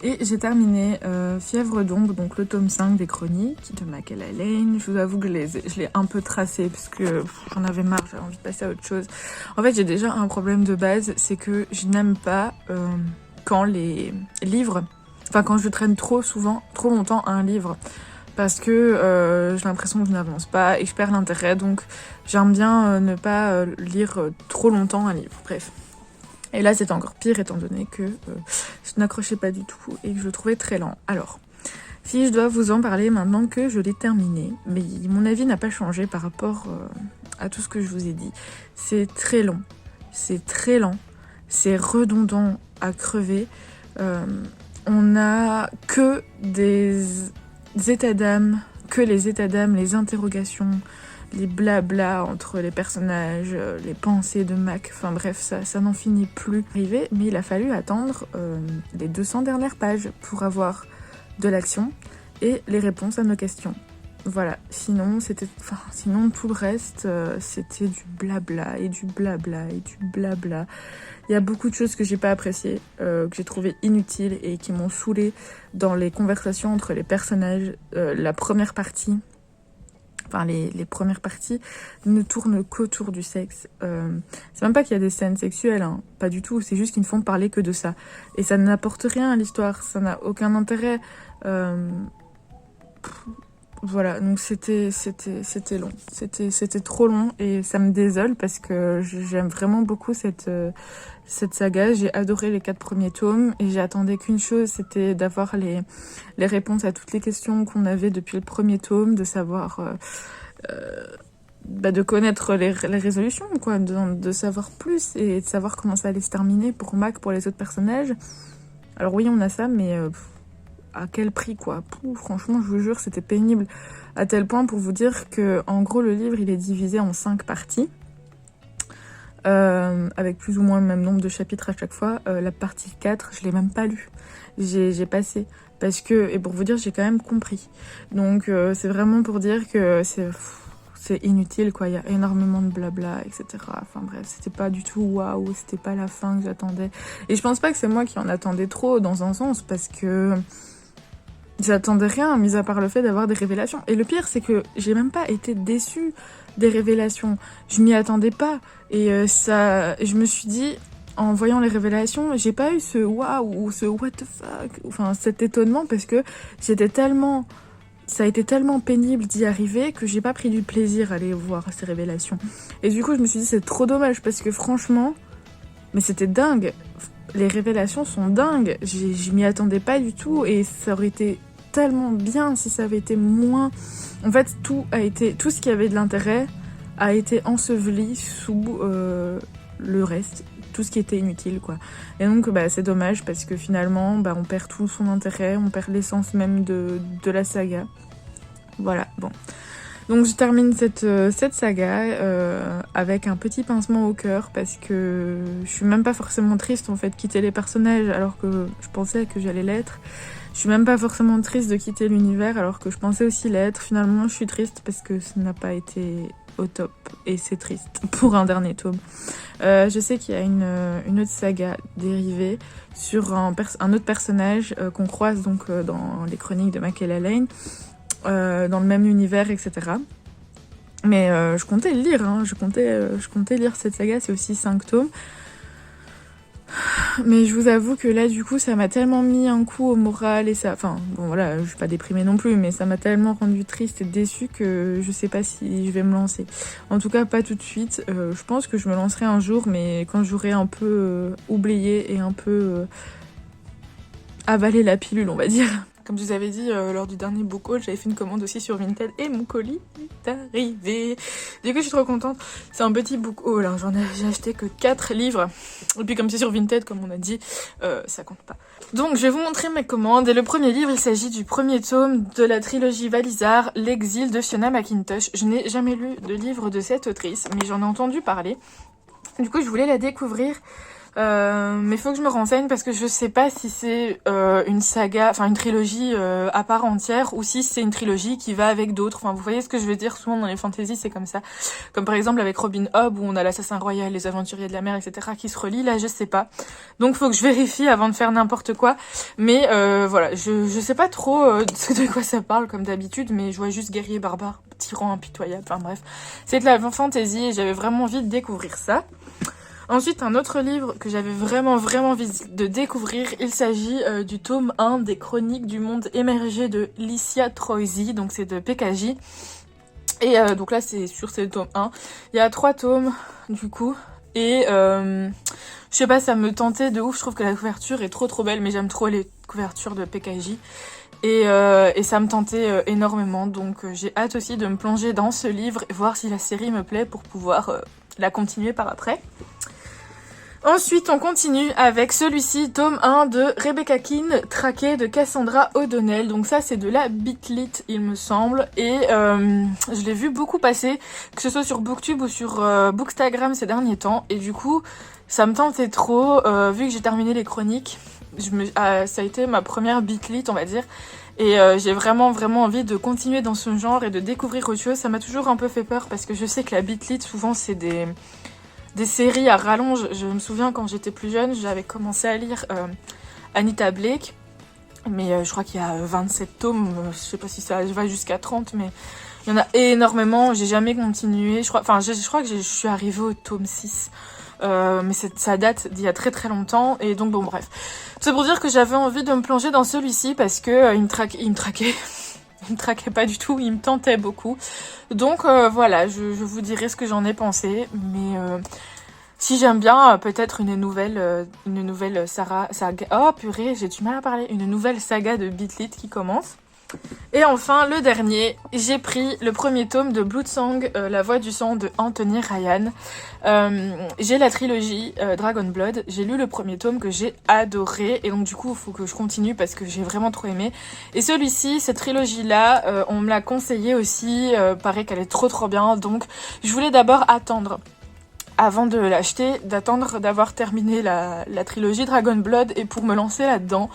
Et j'ai terminé Fièvre d'ombre, donc le tome 5 des chroniques de Michaela Lane. Je vous avoue que je l'ai un peu tracé parce que j'en avais marre, j'avais envie de passer à autre chose. En fait, j'ai déjà un problème de base, c'est que je n'aime pas quand les livres... Enfin, quand je traîne trop longtemps un livre. Parce que j'ai l'impression que je n'avance pas et je perds l'intérêt. Donc, j'aime bien ne pas lire trop longtemps un livre. Bref. Et là, c'est encore pire étant donné que je n'accrochais pas du tout et que je le trouvais très lent. Alors, si je dois vous en parler maintenant que je l'ai terminé, mais mon avis n'a pas changé par rapport à tout ce que je vous ai dit. C'est très long, c'est très lent, c'est redondant à crever. On n'a que des états d'âme, que les états d'âme, les interrogations, les blabla entre les personnages, les pensées de Mac, enfin bref, ça n'en finit plus arriver, mais il a fallu attendre les 200 dernières pages pour avoir de l'action et les réponses à nos questions. Voilà, sinon tout le reste, c'était du blabla et du blabla et du blabla. Il y a beaucoup de choses que j'ai pas appréciées, que j'ai trouvées inutiles et qui m'ont saoulée dans les conversations entre les personnages. La première partie, enfin les premières parties ne tournent qu'autour du sexe. C'est même pas qu'il y a des scènes sexuelles, hein, pas du tout, c'est juste qu'ils ne font parler que de ça. Et ça n'apporte rien à l'histoire, ça n'a aucun intérêt. Voilà, donc c'était long, c'était trop long et ça me désole parce que j'aime vraiment beaucoup cette saga. J'ai adoré les 4 premiers tomes et j'attendais qu'une chose, c'était d'avoir les réponses à toutes les questions qu'on avait depuis le premier tome, de savoir, de connaître les résolutions, quoi, de savoir plus et de savoir comment ça allait se terminer pour Mac, pour les autres personnages. Alors oui, on a ça, mais... à quel prix, quoi. Franchement, je vous jure, c'était pénible. À tel point pour vous dire que, en gros, le livre, il est divisé en 5 parties. Avec plus ou moins le même nombre de chapitres à chaque fois. La partie 4, je l'ai même pas lu. J'ai passé. Parce que, et pour vous dire, j'ai quand même compris. Donc, c'est vraiment pour dire que c'est inutile, quoi. Il y a énormément de blabla, etc. Enfin bref, c'était pas du tout waouh, c'était pas la fin que j'attendais. Et je pense pas que c'est moi qui en attendais trop, dans un sens, parce que j'attendais rien, mis à part le fait d'avoir des révélations. Et le pire, c'est que j'ai même pas été déçue des révélations. Je m'y attendais pas. Et je me suis dit, en voyant les révélations, j'ai pas eu ce waouh ou ce what the fuck, enfin cet étonnement, parce que ça a été tellement pénible d'y arriver que j'ai pas pris du plaisir à aller voir ces révélations. Et du coup, je me suis dit, c'est trop dommage, parce que franchement, mais c'était dingue. Les révélations sont dingues. Je m'y attendais pas du tout, et ça aurait été tellement bien si ça avait été moins... En fait, tout ce qui avait de l'intérêt a été enseveli sous le reste, tout ce qui était inutile, quoi. Et donc, c'est dommage, parce que finalement, on perd tout son intérêt, on perd l'essence même de la saga. Voilà, bon. Donc je termine cette saga avec un petit pincement au cœur, parce que je suis même pas forcément triste en fait de quitter les personnages alors que je pensais que j'allais l'être. Je suis même pas forcément triste de quitter l'univers alors que je pensais aussi l'être. Finalement, je suis triste parce que ça n'a pas été au top et c'est triste pour un dernier tome. Je sais qu'il y a une autre saga dérivée sur un autre personnage qu'on croise donc dans les chroniques de Michaela Lane. Dans le même univers, etc. Mais je comptais le lire, hein. Je comptais lire cette saga, c'est aussi 5 tomes. Mais je vous avoue que là, du coup, ça m'a tellement mis un coup au moral et ça... Enfin, bon voilà, je suis pas déprimée non plus, mais ça m'a tellement rendue triste et déçue que je sais pas si je vais me lancer. En tout cas, pas tout de suite. Je pense que je me lancerai un jour, mais quand j'aurai un peu oublié et un peu avalé la pilule, on va dire. Comme je vous avais dit lors du dernier book haul, j'avais fait une commande aussi sur Vinted et mon colis est arrivé. Du coup, je suis trop contente. C'est un petit book haul, hein. J'ai acheté que 4 livres. Et puis comme c'est sur Vinted, comme on a dit, ça compte pas. Donc, je vais vous montrer mes commandes. Et le premier livre, il s'agit du premier tome de la trilogie Valisard, L'exil de Fiona McIntosh. Je n'ai jamais lu de livre de cette autrice, mais j'en ai entendu parler. Du coup, je voulais la découvrir. Mais faut que je me renseigne parce que je sais pas si c'est une saga, enfin une trilogie à part entière ou si c'est une trilogie qui va avec d'autres. Enfin, vous voyez ce que je veux dire, souvent dans les fantasy c'est comme ça. Comme par exemple avec Robin Hood où on a l'assassin royal, les aventuriers de la mer, etc. qui se relient. Là, je sais pas. Donc faut que je vérifie avant de faire n'importe quoi. Mais voilà, je sais pas trop de quoi ça parle comme d'habitude, mais je vois juste guerrier barbare, tyran impitoyable. Enfin bref, c'est de la fantasy et j'avais vraiment envie de découvrir ça. Ensuite, un autre livre que j'avais vraiment envie de découvrir, il s'agit du tome 1 des Chroniques du monde émergé de Licia Troisi, donc c'est de PKJ. Et donc là, c'est le tome 1. Il y a 3 tomes, du coup, et je sais pas, ça me tentait de ouf, je trouve que la couverture est trop belle, mais j'aime trop les couvertures de PKJ. Et ça me tentait énormément, donc j'ai hâte aussi de me plonger dans ce livre et voir si la série me plaît pour pouvoir la continuer par après. Ensuite, on continue avec celui-ci, tome 1 de Rebecca Keane, traqué de Cassandra O'Donnell. Donc ça, c'est de la Bitlit, il me semble. Et je l'ai vu beaucoup passer, que ce soit sur Booktube ou sur Bookstagram ces derniers temps. Et du coup, ça me tentait trop, vu que j'ai terminé les chroniques. Ça a été ma première Bitlit, on va dire. Et j'ai vraiment envie de continuer dans ce genre et de découvrir autre chose. Ça m'a toujours un peu fait peur parce que je sais que la Bitlit, souvent, c'est des séries à rallonge. Je me souviens quand j'étais plus jeune, j'avais commencé à lire Anita Blake, mais je crois qu'il y a 27 tomes, je sais pas si ça va jusqu'à 30, mais il y en a énormément, j'ai jamais continué, je crois que je suis arrivée au tome 6, mais ça date d'il y a très longtemps, et donc bon bref. C'est pour dire que j'avais envie de me plonger dans celui-ci, parce que il me traquait. Il me traquait pas du tout, il me tentait beaucoup. Donc voilà, je vous dirai ce que j'en ai pensé. Mais si j'aime bien, peut-être une nouvelle saga. Oh purée, j'ai du mal à parler. Une nouvelle saga de Bitlit qui commence. Et enfin, le dernier, j'ai pris le premier tome de Bloodsong, La Voix du Sang de Anthony Ryan. J'ai la trilogie Dragon Blood, j'ai lu le premier tome que j'ai adoré, et donc du coup il faut que je continue parce que j'ai vraiment trop aimé. Et celui-ci, cette trilogie-là, on me l'a conseillé aussi, paraît qu'elle est trop bien, donc je voulais d'abord attendre. Avant de l'acheter, d'attendre d'avoir terminé la trilogie Dragon Blood et pour me lancer là-dedans.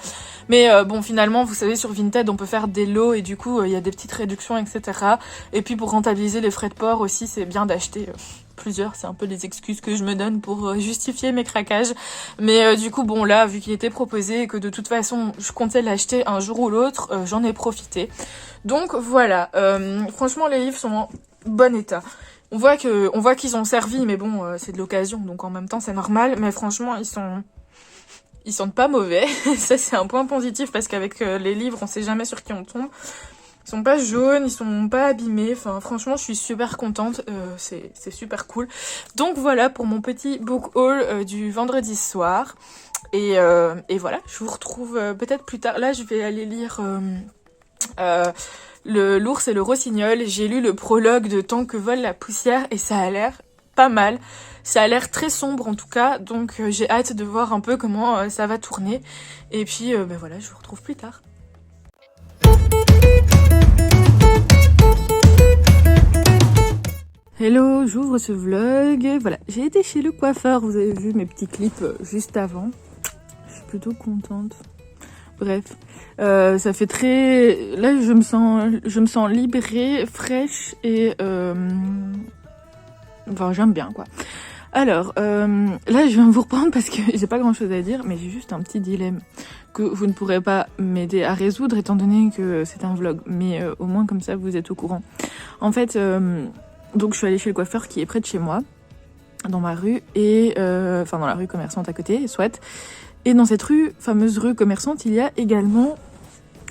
Mais bon, finalement, vous savez, sur Vinted, on peut faire des lots et du coup, il y a des petites réductions, etc. Et puis pour rentabiliser les frais de port aussi, c'est bien d'acheter plusieurs. C'est un peu les excuses que je me donne pour justifier mes craquages. Mais du coup, bon, là, vu qu'il était proposé et que de toute façon, je comptais l'acheter un jour ou l'autre, j'en ai profité. Donc voilà, franchement, les livres sont en bon état. On voit qu'ils ont servi, mais bon, c'est de l'occasion, donc en même temps c'est normal. Mais franchement, ils sentent pas mauvais. Ça c'est un point positif parce qu'avec les livres, on sait jamais sur qui on tombe. Ils sont pas jaunes, ils sont pas abîmés. Enfin, franchement, je suis super contente. C'est super cool. Donc voilà pour mon petit book haul du vendredi soir. Et voilà, je vous retrouve peut-être plus tard. Là, je vais aller lire L'ours et le rossignol. J'ai lu le prologue de Tant que vole la poussière et ça a l'air pas mal. Ça a l'air très sombre en tout cas, donc j'ai hâte de voir un peu comment ça va tourner. Et puis voilà, je vous retrouve plus tard. Hello, j'ouvre ce vlog. Voilà, j'ai été chez le coiffeur, vous avez vu mes petits clips juste avant. Je suis plutôt contente. Bref, ça fait très... Là, je me sens libérée, fraîche et... Enfin, j'aime bien, quoi. Alors, là, je viens vous reprendre parce que j'ai pas grand-chose à dire, mais j'ai juste un petit dilemme que vous ne pourrez pas m'aider à résoudre étant donné que c'est un vlog. Mais au moins, comme ça, vous êtes au courant. En fait, donc, je suis allée chez le coiffeur qui est près de chez moi, dans ma rue, et... Enfin, dans la rue commerçante à côté, soit... Et dans cette fameuse rue commerçante, il y a également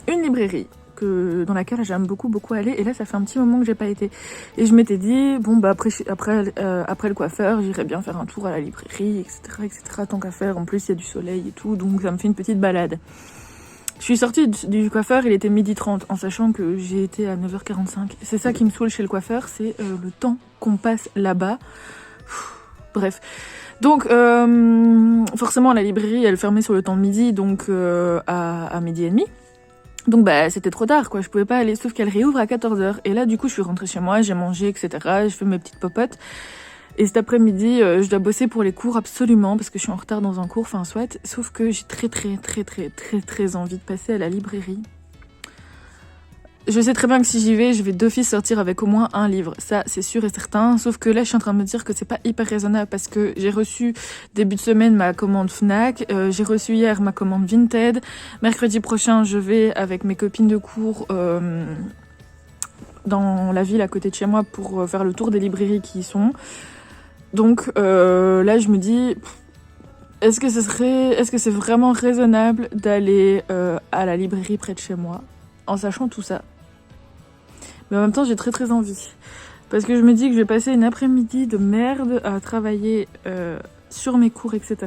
une librairie dans laquelle j'aime beaucoup aller. Et là, ça fait un petit moment que j'ai pas été. Et je m'étais dit, bon, bah après le coiffeur, j'irais bien faire un tour à la librairie, etc. Tant qu'à faire. En plus, il y a du soleil et tout, donc ça me fait une petite balade. Je suis sortie du coiffeur, il était 12h30, en sachant que j'ai été à 9h45. C'est ça qui me saoule chez le coiffeur, c'est le temps qu'on passe là-bas. Bref. Donc, forcément, la librairie, elle fermait sur le temps de midi, donc à 12h30. Donc, bah, c'était trop tard, quoi. Je pouvais pas aller, sauf qu'elle réouvre à 14h. Et là, du coup, je suis rentrée chez moi, j'ai mangé, etc. J'ai fait mes petites popotes. Et cet après-midi, je dois bosser pour les cours absolument parce que je suis en retard dans un cours, enfin soit. Sauf que j'ai très envie de passer à la librairie. Je sais très bien que si j'y vais, je vais d'office sortir avec au moins un livre. Ça, c'est sûr et certain. Sauf que là, je suis en train de me dire que c'est pas hyper raisonnable parce que j'ai reçu début de semaine ma commande Fnac. J'ai reçu hier ma commande Vinted. Mercredi prochain, je vais avec mes copines de cours dans la ville à côté de chez moi pour faire le tour des librairies qui y sont. Donc là, je me dis... Est-ce que c'est vraiment raisonnable d'aller à la librairie près de chez moi en sachant tout ça? Mais en même temps, j'ai très envie. Parce que je me dis que je vais passer une après-midi de merde à travailler sur mes cours, etc.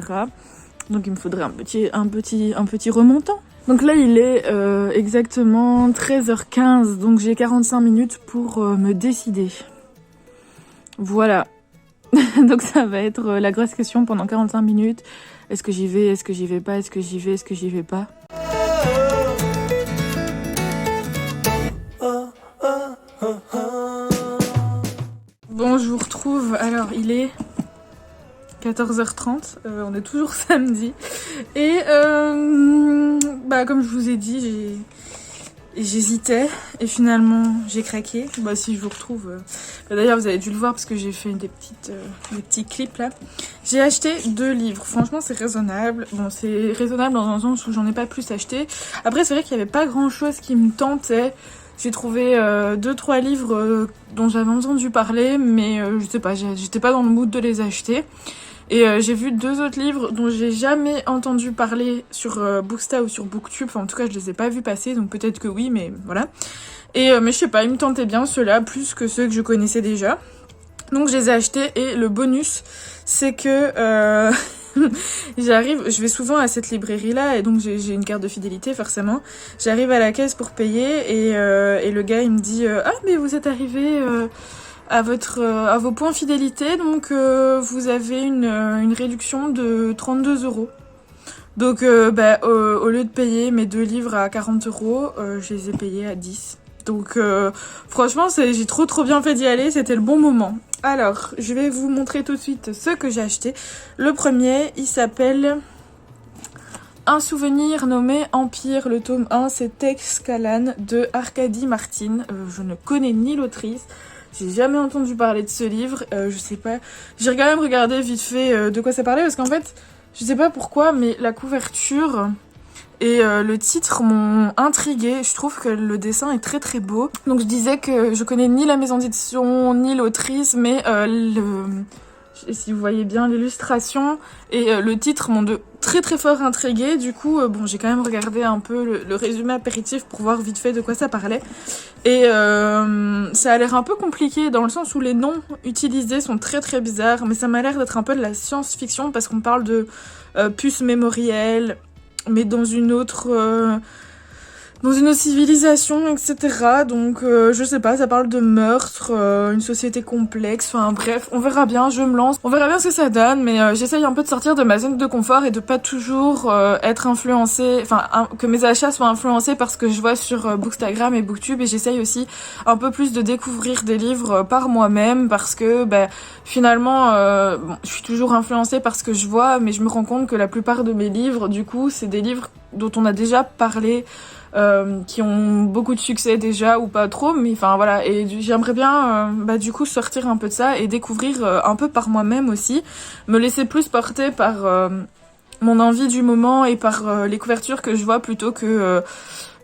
Donc il me faudrait un petit remontant. Donc là, il est exactement 13h15, donc j'ai 45 minutes pour me décider. Voilà. Donc ça va être la grosse question pendant 45 minutes. Est-ce que j'y vais? Est-ce que j'y vais pas? Est-ce que j'y vais? Est-ce que j'y vais pas? Bon, je vous retrouve. Alors, il est 14h30. On est toujours samedi. Et comme je vous ai dit, j'hésitais et finalement j'ai craqué. Si je vous retrouve, d'ailleurs vous avez dû le voir parce que j'ai fait des petits clips là. J'ai acheté 2 livres. Franchement c'est raisonnable. Bon, c'est raisonnable dans un sens où j'en ai pas plus acheté. Après c'est vrai qu'il y avait pas grand chose qui me tentait. J'ai trouvé 2-3 livres dont j'avais entendu parler, mais je sais pas, j'étais pas dans le mood de les acheter. Et j'ai vu 2 autres livres dont j'ai jamais entendu parler sur Booksta ou sur Booktube. Enfin, en tout cas, je les ai pas vus passer, donc peut-être que oui, mais voilà. Et mais je sais pas, ils me tentaient bien ceux-là, plus que ceux que je connaissais déjà. Donc je les ai achetés et le bonus, c'est que je vais souvent à cette librairie-là et donc j'ai une carte de fidélité forcément. J'arrive à la caisse pour payer et le gars il me dit ah mais vous êtes arrivé à vos points fidélité, donc vous avez une réduction de 32 €. Donc au lieu de payer mes 2 livres à 40 €, je les ai payés à 10. Donc franchement j'ai trop bien fait d'y aller, c'était le bon moment. Alors je vais vous montrer tout de suite ce que j'ai acheté. Le premier, il s'appelle Un souvenir nommé Empire, le tome 1, c'est Tex Callan de Arkady Martin. Je ne connais ni l'autrice. J'ai jamais entendu parler de ce livre, je sais pas. J'ai quand même regardé vite fait de quoi ça parlait parce qu'en fait, je sais pas pourquoi, mais la couverture et le titre m'ont intriguée. Je trouve que le dessin est très beau. Donc je disais que je connais ni la maison d'édition ni l'autrice, mais si vous voyez bien l'illustration et le titre m'ont de très fort intriguée. Du coup, j'ai quand même regardé un peu le résumé apéritif pour voir vite fait de quoi ça parlait. Et ça a l'air un peu compliqué dans le sens où les noms utilisés sont très bizarres, mais ça m'a l'air d'être un peu de la science-fiction parce qu'on parle de puces mémorielles, mais dans une autre civilisation, etc. Donc je sais pas, ça parle de meurtre, une société complexe, enfin bref, on verra bien, je me lance. On verra bien ce que ça donne, mais j'essaye un peu de sortir de ma zone de confort et de pas toujours être influencée, que mes achats soient influencés par ce que je vois sur Bookstagram et Booktube, et j'essaye aussi un peu plus de découvrir des livres par moi-même parce que finalement je suis toujours influencée par ce que je vois, mais je me rends compte que la plupart de mes livres, du coup, c'est des livres dont on a déjà parlé, qui ont beaucoup de succès déjà ou pas trop, mais enfin voilà, et j'aimerais bien du coup sortir un peu de ça et découvrir un peu par moi-même aussi, me laisser plus porter par mon envie du moment et par les couvertures que je vois plutôt que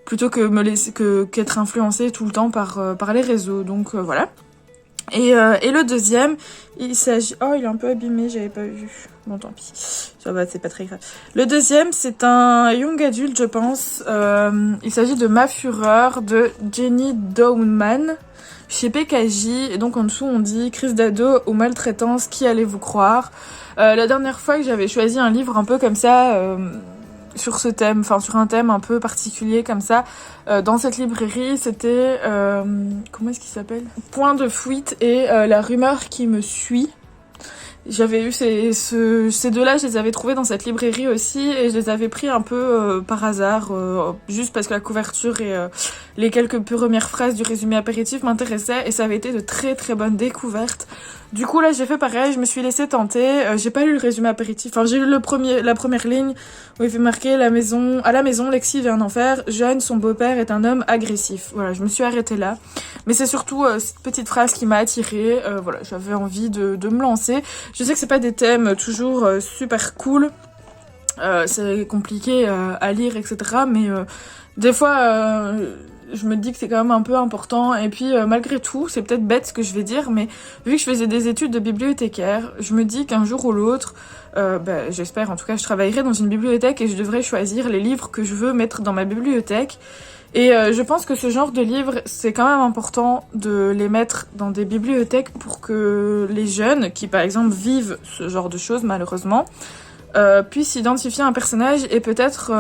qu'être influencée tout le temps par les réseaux. Donc voilà. Et le deuxième, il s'agit... Oh, il est un peu abîmé, j'avais pas vu. Bon, tant pis. Ça va, c'est pas très grave. Le deuxième, c'est un young adulte, je pense. Il s'agit de Ma Fureur, de Jenny Downman, chez PKJ. Et donc, en dessous, on dit « Crise d'ado ou maltraitance, qui allez-vous croire ?» La dernière fois que j'avais choisi un livre un peu comme ça... sur ce thème, enfin sur un thème un peu particulier comme ça, dans cette librairie, c'était comment est-ce qu'il s'appelle, Point de fuite et La rumeur qui me suit. J'avais eu ces 2-là, je les avais trouvés dans cette librairie aussi et je les avais pris un peu par hasard, juste parce que la couverture les quelques premières phrases du résumé apéritif m'intéressaient et ça avait été de très très bonnes découvertes. Du coup là j'ai fait pareil, je me suis laissée tenter, j'ai pas lu le résumé apéritif, enfin j'ai lu la première ligne où il fait marquer à la maison Lexi vient d'en enfer, John, son beau-père est un homme agressif. Voilà, je me suis arrêtée là. Mais c'est surtout cette petite phrase qui m'a attirée, voilà, j'avais envie de me lancer. Je sais que c'est pas des thèmes toujours super cool, c'est compliqué à lire, etc. Mais des fois, je me dis que c'est quand même un peu important. Et puis, malgré tout, c'est peut-être bête ce que je vais dire, mais vu que je faisais des études de bibliothécaire, je me dis qu'un jour ou l'autre, j'espère en tout cas, je travaillerai dans une bibliothèque et je devrais choisir les livres que je veux mettre dans ma bibliothèque. Et je pense que ce genre de livres, c'est quand même important de les mettre dans des bibliothèques pour que les jeunes, qui par exemple vivent ce genre de choses malheureusement, puissent identifier un personnage et peut-être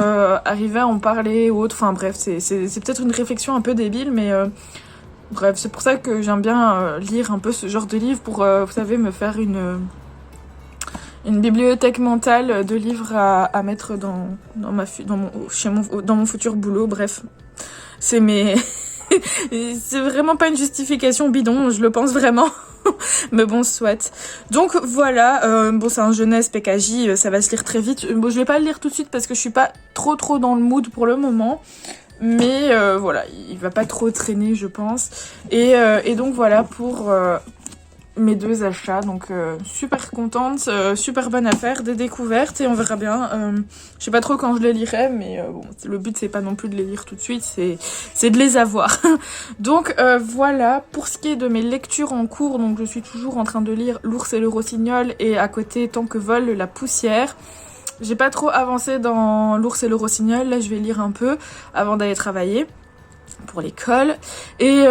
arriver à en parler ou autre. Enfin bref, c'est peut-être une réflexion un peu débile, mais bref, c'est pour ça que j'aime bien lire un peu ce genre de livres pour, vous savez, me faire une bibliothèque mentale de livres à mettre dans mon futur boulot. Bref, c'est mes... c'est vraiment pas une justification bidon, je le pense vraiment. Mais bon, soit. Donc voilà, bon c'est un jeunesse PKJ, ça va se lire très vite. Bon, je vais pas le lire tout de suite parce que je suis pas trop dans le mood pour le moment. Mais voilà, il va pas trop traîner je pense. Et donc voilà pour mes 2 achats. Donc super contente, super bonne affaire, des découvertes et on verra bien. Je sais pas trop quand je les lirai, mais bon, le but c'est pas non plus de les lire tout de suite, c'est de les avoir. Donc voilà, pour ce qui est de mes lectures en cours, donc je suis toujours en train de lire L'ours et le rossignol et à côté Tant que vole la poussière. J'ai pas trop avancé dans L'ours et le rossignol, là je vais lire un peu avant d'aller travailler pour l'école. Et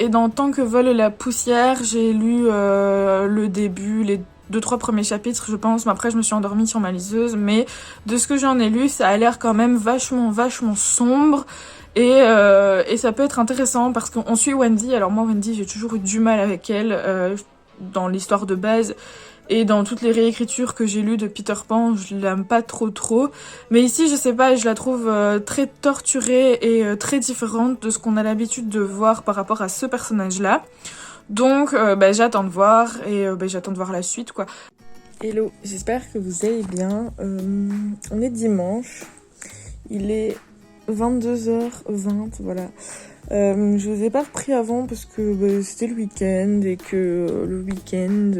dans Tant que vole la poussière, j'ai lu le début, les 2-3 premiers chapitres, je pense. Mais après, je me suis endormie sur ma liseuse. Mais de ce que j'en ai lu, ça a l'air quand même vachement sombre. Et ça peut être intéressant parce qu'on suit Wendy. Alors moi, Wendy, j'ai toujours eu du mal avec elle dans l'histoire de base. Et dans toutes les réécritures que j'ai lues de Peter Pan, je l'aime pas trop. Mais ici, je sais pas, je la trouve très torturée et très différente de ce qu'on a l'habitude de voir par rapport à ce personnage-là. Donc, j'attends de voir et j'attends de voir la suite, quoi. Hello, j'espère que vous allez bien. On est dimanche. Il est 22h20, voilà. Je vous ai pas repris avant parce que c'était le week-end et que le week-end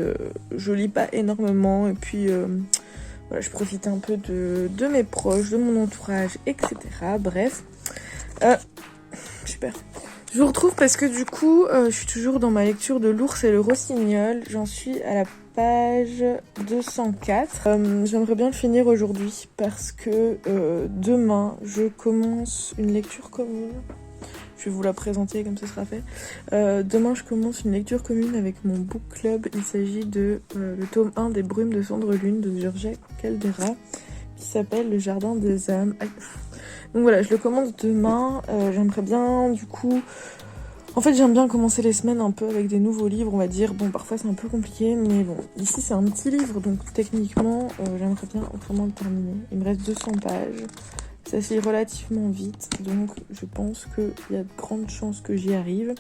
je lis pas énormément et puis voilà, je profite un peu de mes proches, de mon entourage, etc. Bref, super. Je vous retrouve parce que du coup je suis toujours dans ma lecture de L'ours et le rossignol. J'en suis à la page 204. J'aimerais bien le finir aujourd'hui parce que demain je commence une lecture commune. Je vais vous la présenter comme ça sera fait. Demain, je commence une lecture commune avec mon book club. Il s'agit de le tome 1 des Brumes de Cendre Lune de Georgia Caldera qui s'appelle Le Jardin des âmes. Donc voilà, je le commence demain. J'aimerais bien, du coup... En fait, j'aime bien commencer les semaines un peu avec des nouveaux livres, on va dire. Bon, parfois c'est un peu compliqué, mais bon. Ici, c'est un petit livre, donc techniquement, j'aimerais bien vraiment le terminer. Il me reste 200 pages. Ça se lit relativement vite, donc je pense qu'il y a de grandes chances que j'y arrive.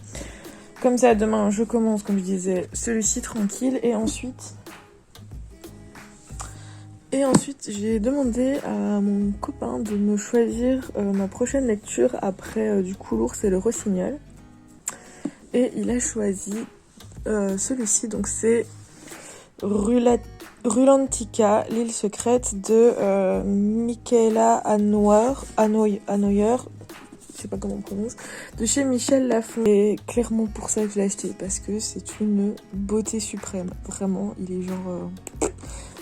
Comme ça, demain, je commence, comme je disais, celui-ci tranquille. Et ensuite, j'ai demandé à mon copain de me choisir ma prochaine lecture après, du coup, L'ours et le rossignol. Et il a choisi celui-ci, donc c'est Rulantica, l'île secrète de Michaela Anoyer, je sais pas comment on prononce, de chez Michel Lafon. Et clairement pour ça que je l'ai acheté, parce que c'est une beauté suprême. Vraiment, il est genre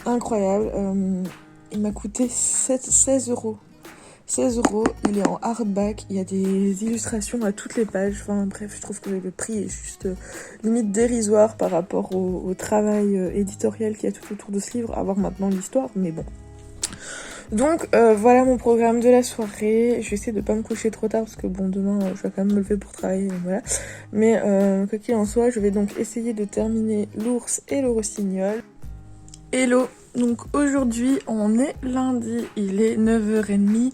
incroyable. Il m'a coûté 16 euros. 16 euros, il est en hardback, il y a des illustrations à toutes les pages, enfin bref, je trouve que le prix est juste limite dérisoire par rapport au travail éditorial qu'il y a tout autour de ce livre, à voir maintenant l'histoire, mais bon. Donc voilà mon programme de la soirée, je vais essayer de pas me coucher trop tard parce que bon demain je vais quand même me lever pour travailler, donc voilà. Mais quoi qu'il en soit, je vais donc essayer de terminer L'ours et le rossignol. Hello, donc aujourd'hui on est lundi, il est 9h30.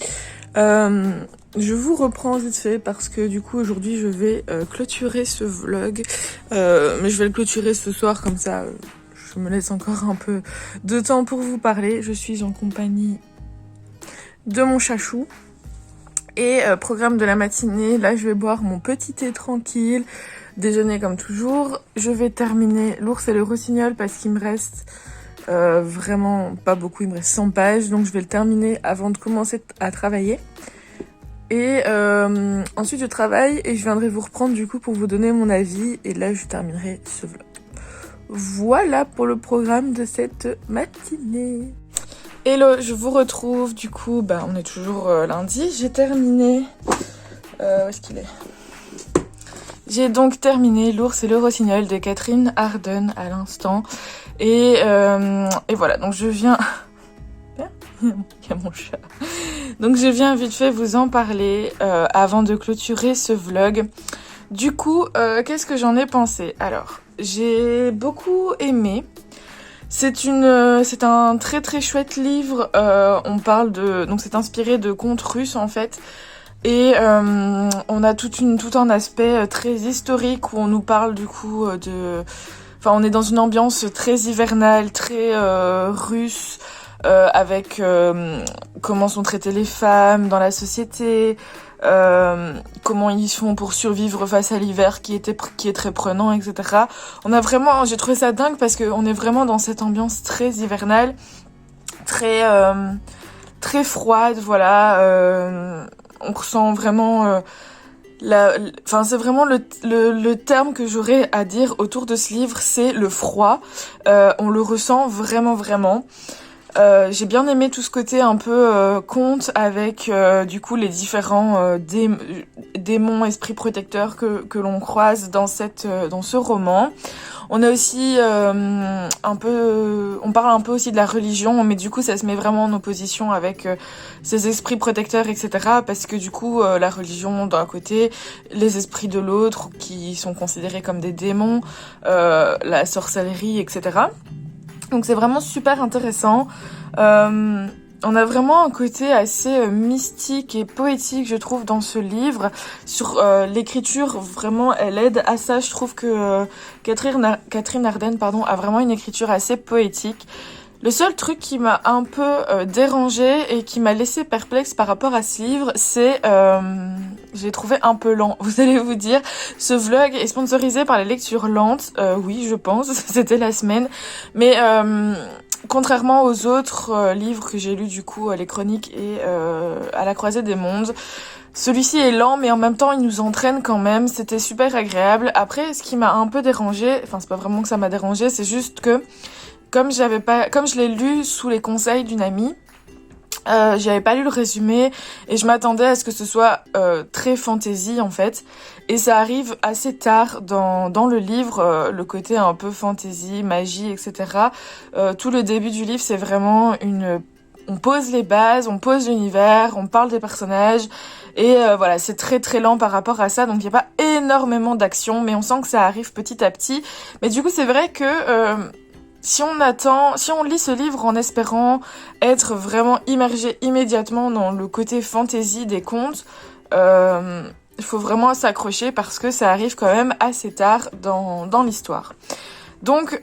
je vous reprends vite fait parce que du coup aujourd'hui je vais clôturer ce vlog. Mais je vais le clôturer ce soir comme ça je me laisse encore un peu de temps pour vous parler. Je suis en compagnie de mon chachou. Et programme de la matinée, là je vais boire mon petit thé tranquille, déjeuner comme toujours. Je vais terminer L'ours et le rossignol parce qu'il me reste vraiment pas beaucoup, il me reste 100 pages. Donc je vais le terminer avant de commencer à travailler. Et ensuite je travaille et je viendrai vous reprendre du coup pour vous donner mon avis. Et là je terminerai ce vlog. Voilà pour le programme de cette matinée. Hello, je vous retrouve, du coup, on est toujours lundi, j'ai terminé, où est-ce qu'il est ? J'ai donc terminé L'ours et le rossignol de Catherine Arden à l'instant, et voilà, donc je viens, il y a mon chat, donc je viens vite fait vous en parler avant de clôturer ce vlog. Du coup, qu'est-ce que j'en ai pensé ? Alors, j'ai beaucoup aimé. C'est un très très chouette livre. On parle donc c'est inspiré de contes russes en fait, et on a tout un aspect très historique où on nous parle du coup on est dans une ambiance très hivernale, très russe, avec comment sont traitées les femmes dans la société. Comment ils font pour survivre face à l'hiver qui est très prenant, etc. J'ai trouvé ça dingue parce qu'on est vraiment dans cette ambiance très hivernale, très très froide, voilà. On ressent vraiment c'est vraiment le terme que j'aurais à dire autour de ce livre, c'est le froid. On le ressent vraiment vraiment. J'ai bien aimé tout ce côté un peu conte avec du coup les différents démons, esprits protecteurs que l'on croise dans ce roman. On a aussi on parle un peu aussi de la religion, mais du coup ça se met vraiment en opposition avec ces esprits protecteurs, etc. Parce que du coup la religion d'un côté, les esprits de l'autre qui sont considérés comme des démons, la sorcellerie, etc. Donc c'est vraiment super intéressant. On a vraiment un côté assez mystique et poétique, je trouve, dans ce livre. Sur l'écriture, vraiment, elle aide à ça. Je trouve que Catherine Arden, a vraiment une écriture assez poétique. Le seul truc qui m'a un peu dérangée et qui m'a laissé perplexe par rapport à ce livre, c'est je l'ai trouvé un peu lent. Vous allez vous dire, ce vlog est sponsorisé par les lectures lentes. Oui, je pense, c'était la semaine. Mais contrairement aux autres livres que j'ai lus, du coup, les chroniques et à la croisée des mondes, celui-ci est lent, mais en même temps, il nous entraîne quand même. C'était super agréable. Après, ce qui m'a un peu dérangée, c'est pas vraiment que ça m'a dérangée, c'est juste que comme je l'ai lu sous les conseils d'une amie, j'avais pas lu le résumé et je m'attendais à ce que ce soit très fantasy en fait, et ça arrive assez tard dans le livre, le côté un peu fantasy, magie, etc. Tout le début du livre, c'est vraiment on pose les bases, on pose l'univers, on parle des personnages, et voilà, c'est très très lent par rapport à ça, donc il y a pas énormément d'action, mais on sent que ça arrive petit à petit. Mais du coup, c'est vrai que si on lit ce livre en espérant être vraiment immergé immédiatement dans le côté fantasy des contes, il faut vraiment s'accrocher parce que ça arrive quand même assez tard dans l'histoire. Donc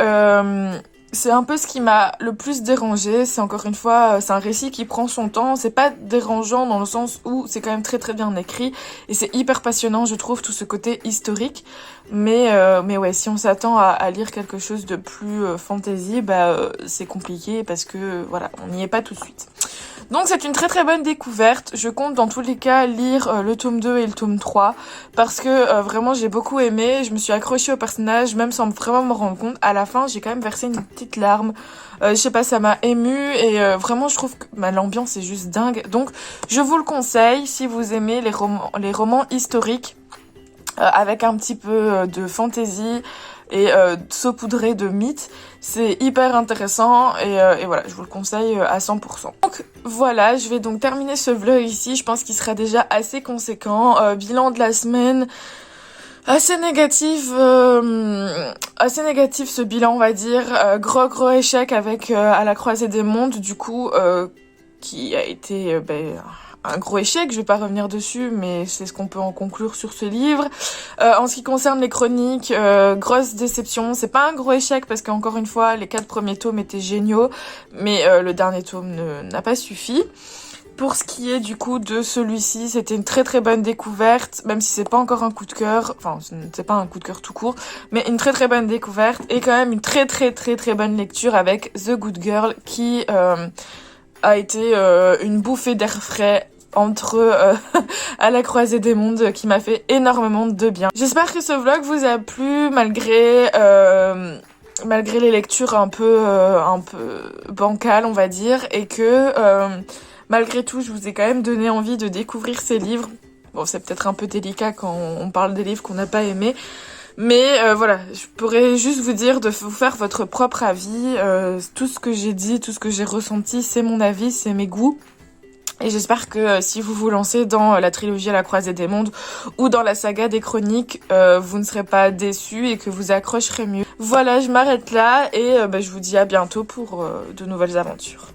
c'est un peu ce qui m'a le plus dérangé. C'est encore une fois, c'est un récit qui prend son temps. C'est pas dérangeant dans le sens où c'est quand même très très bien écrit et c'est hyper passionnant, je trouve, tout ce côté historique. Mais ouais, si on s'attend à lire quelque chose de plus fantasy, c'est compliqué parce que voilà, on n'y est pas tout de suite. Donc c'est une très très bonne découverte. Je compte dans tous les cas lire le tome 2 et le tome 3 parce que vraiment j'ai beaucoup aimé, je me suis accrochée au personnage même sans vraiment me rendre compte. À la fin, j'ai quand même versé une petite larme. Je sais pas, ça m'a émue et vraiment je trouve que l'ambiance est juste dingue. Donc je vous le conseille si vous aimez les romans historiques avec un petit peu de fantaisie et saupoudré de mythes. C'est hyper intéressant et voilà, je vous le conseille à 100%. Donc voilà, je vais donc terminer ce vlog ici. Je pense qu'il sera déjà assez conséquent. Bilan de la semaine, assez négatif ce bilan, on va dire. Gros échec avec à la croisée des mondes, du coup, qui a été un gros échec, je vais pas revenir dessus, mais c'est ce qu'on peut en conclure sur ce livre. En ce qui concerne les chroniques, grosse déception, c'est pas un gros échec parce qu'encore une fois, les 4 premiers tomes étaient géniaux, mais le dernier tome n'a pas suffi. Pour ce qui est du coup de celui-ci, c'était une très très bonne découverte, même si c'est pas encore un coup de cœur, enfin c'est pas un coup de cœur tout court, mais une très très bonne découverte et quand même une très très très très bonne lecture avec The Good Girl qui a été une bouffée d'air frais entre à la croisée des mondes qui m'a fait énormément de bien. J'espère que ce vlog vous a plu malgré les lectures un peu bancales on va dire et que malgré tout je vous ai quand même donné envie de découvrir ces livres. Bon c'est peut-être un peu délicat quand on parle des livres qu'on n'a pas aimés. Mais voilà, je pourrais juste vous dire de vous faire votre propre avis. Tout ce que j'ai dit, tout ce que j'ai ressenti, c'est mon avis, c'est mes goûts. Et j'espère que si vous vous lancez dans la trilogie à la croisée des mondes ou dans la saga des chroniques, vous ne serez pas déçus et que vous accrocherez mieux. Voilà, je m'arrête là et je vous dis à bientôt pour de nouvelles aventures.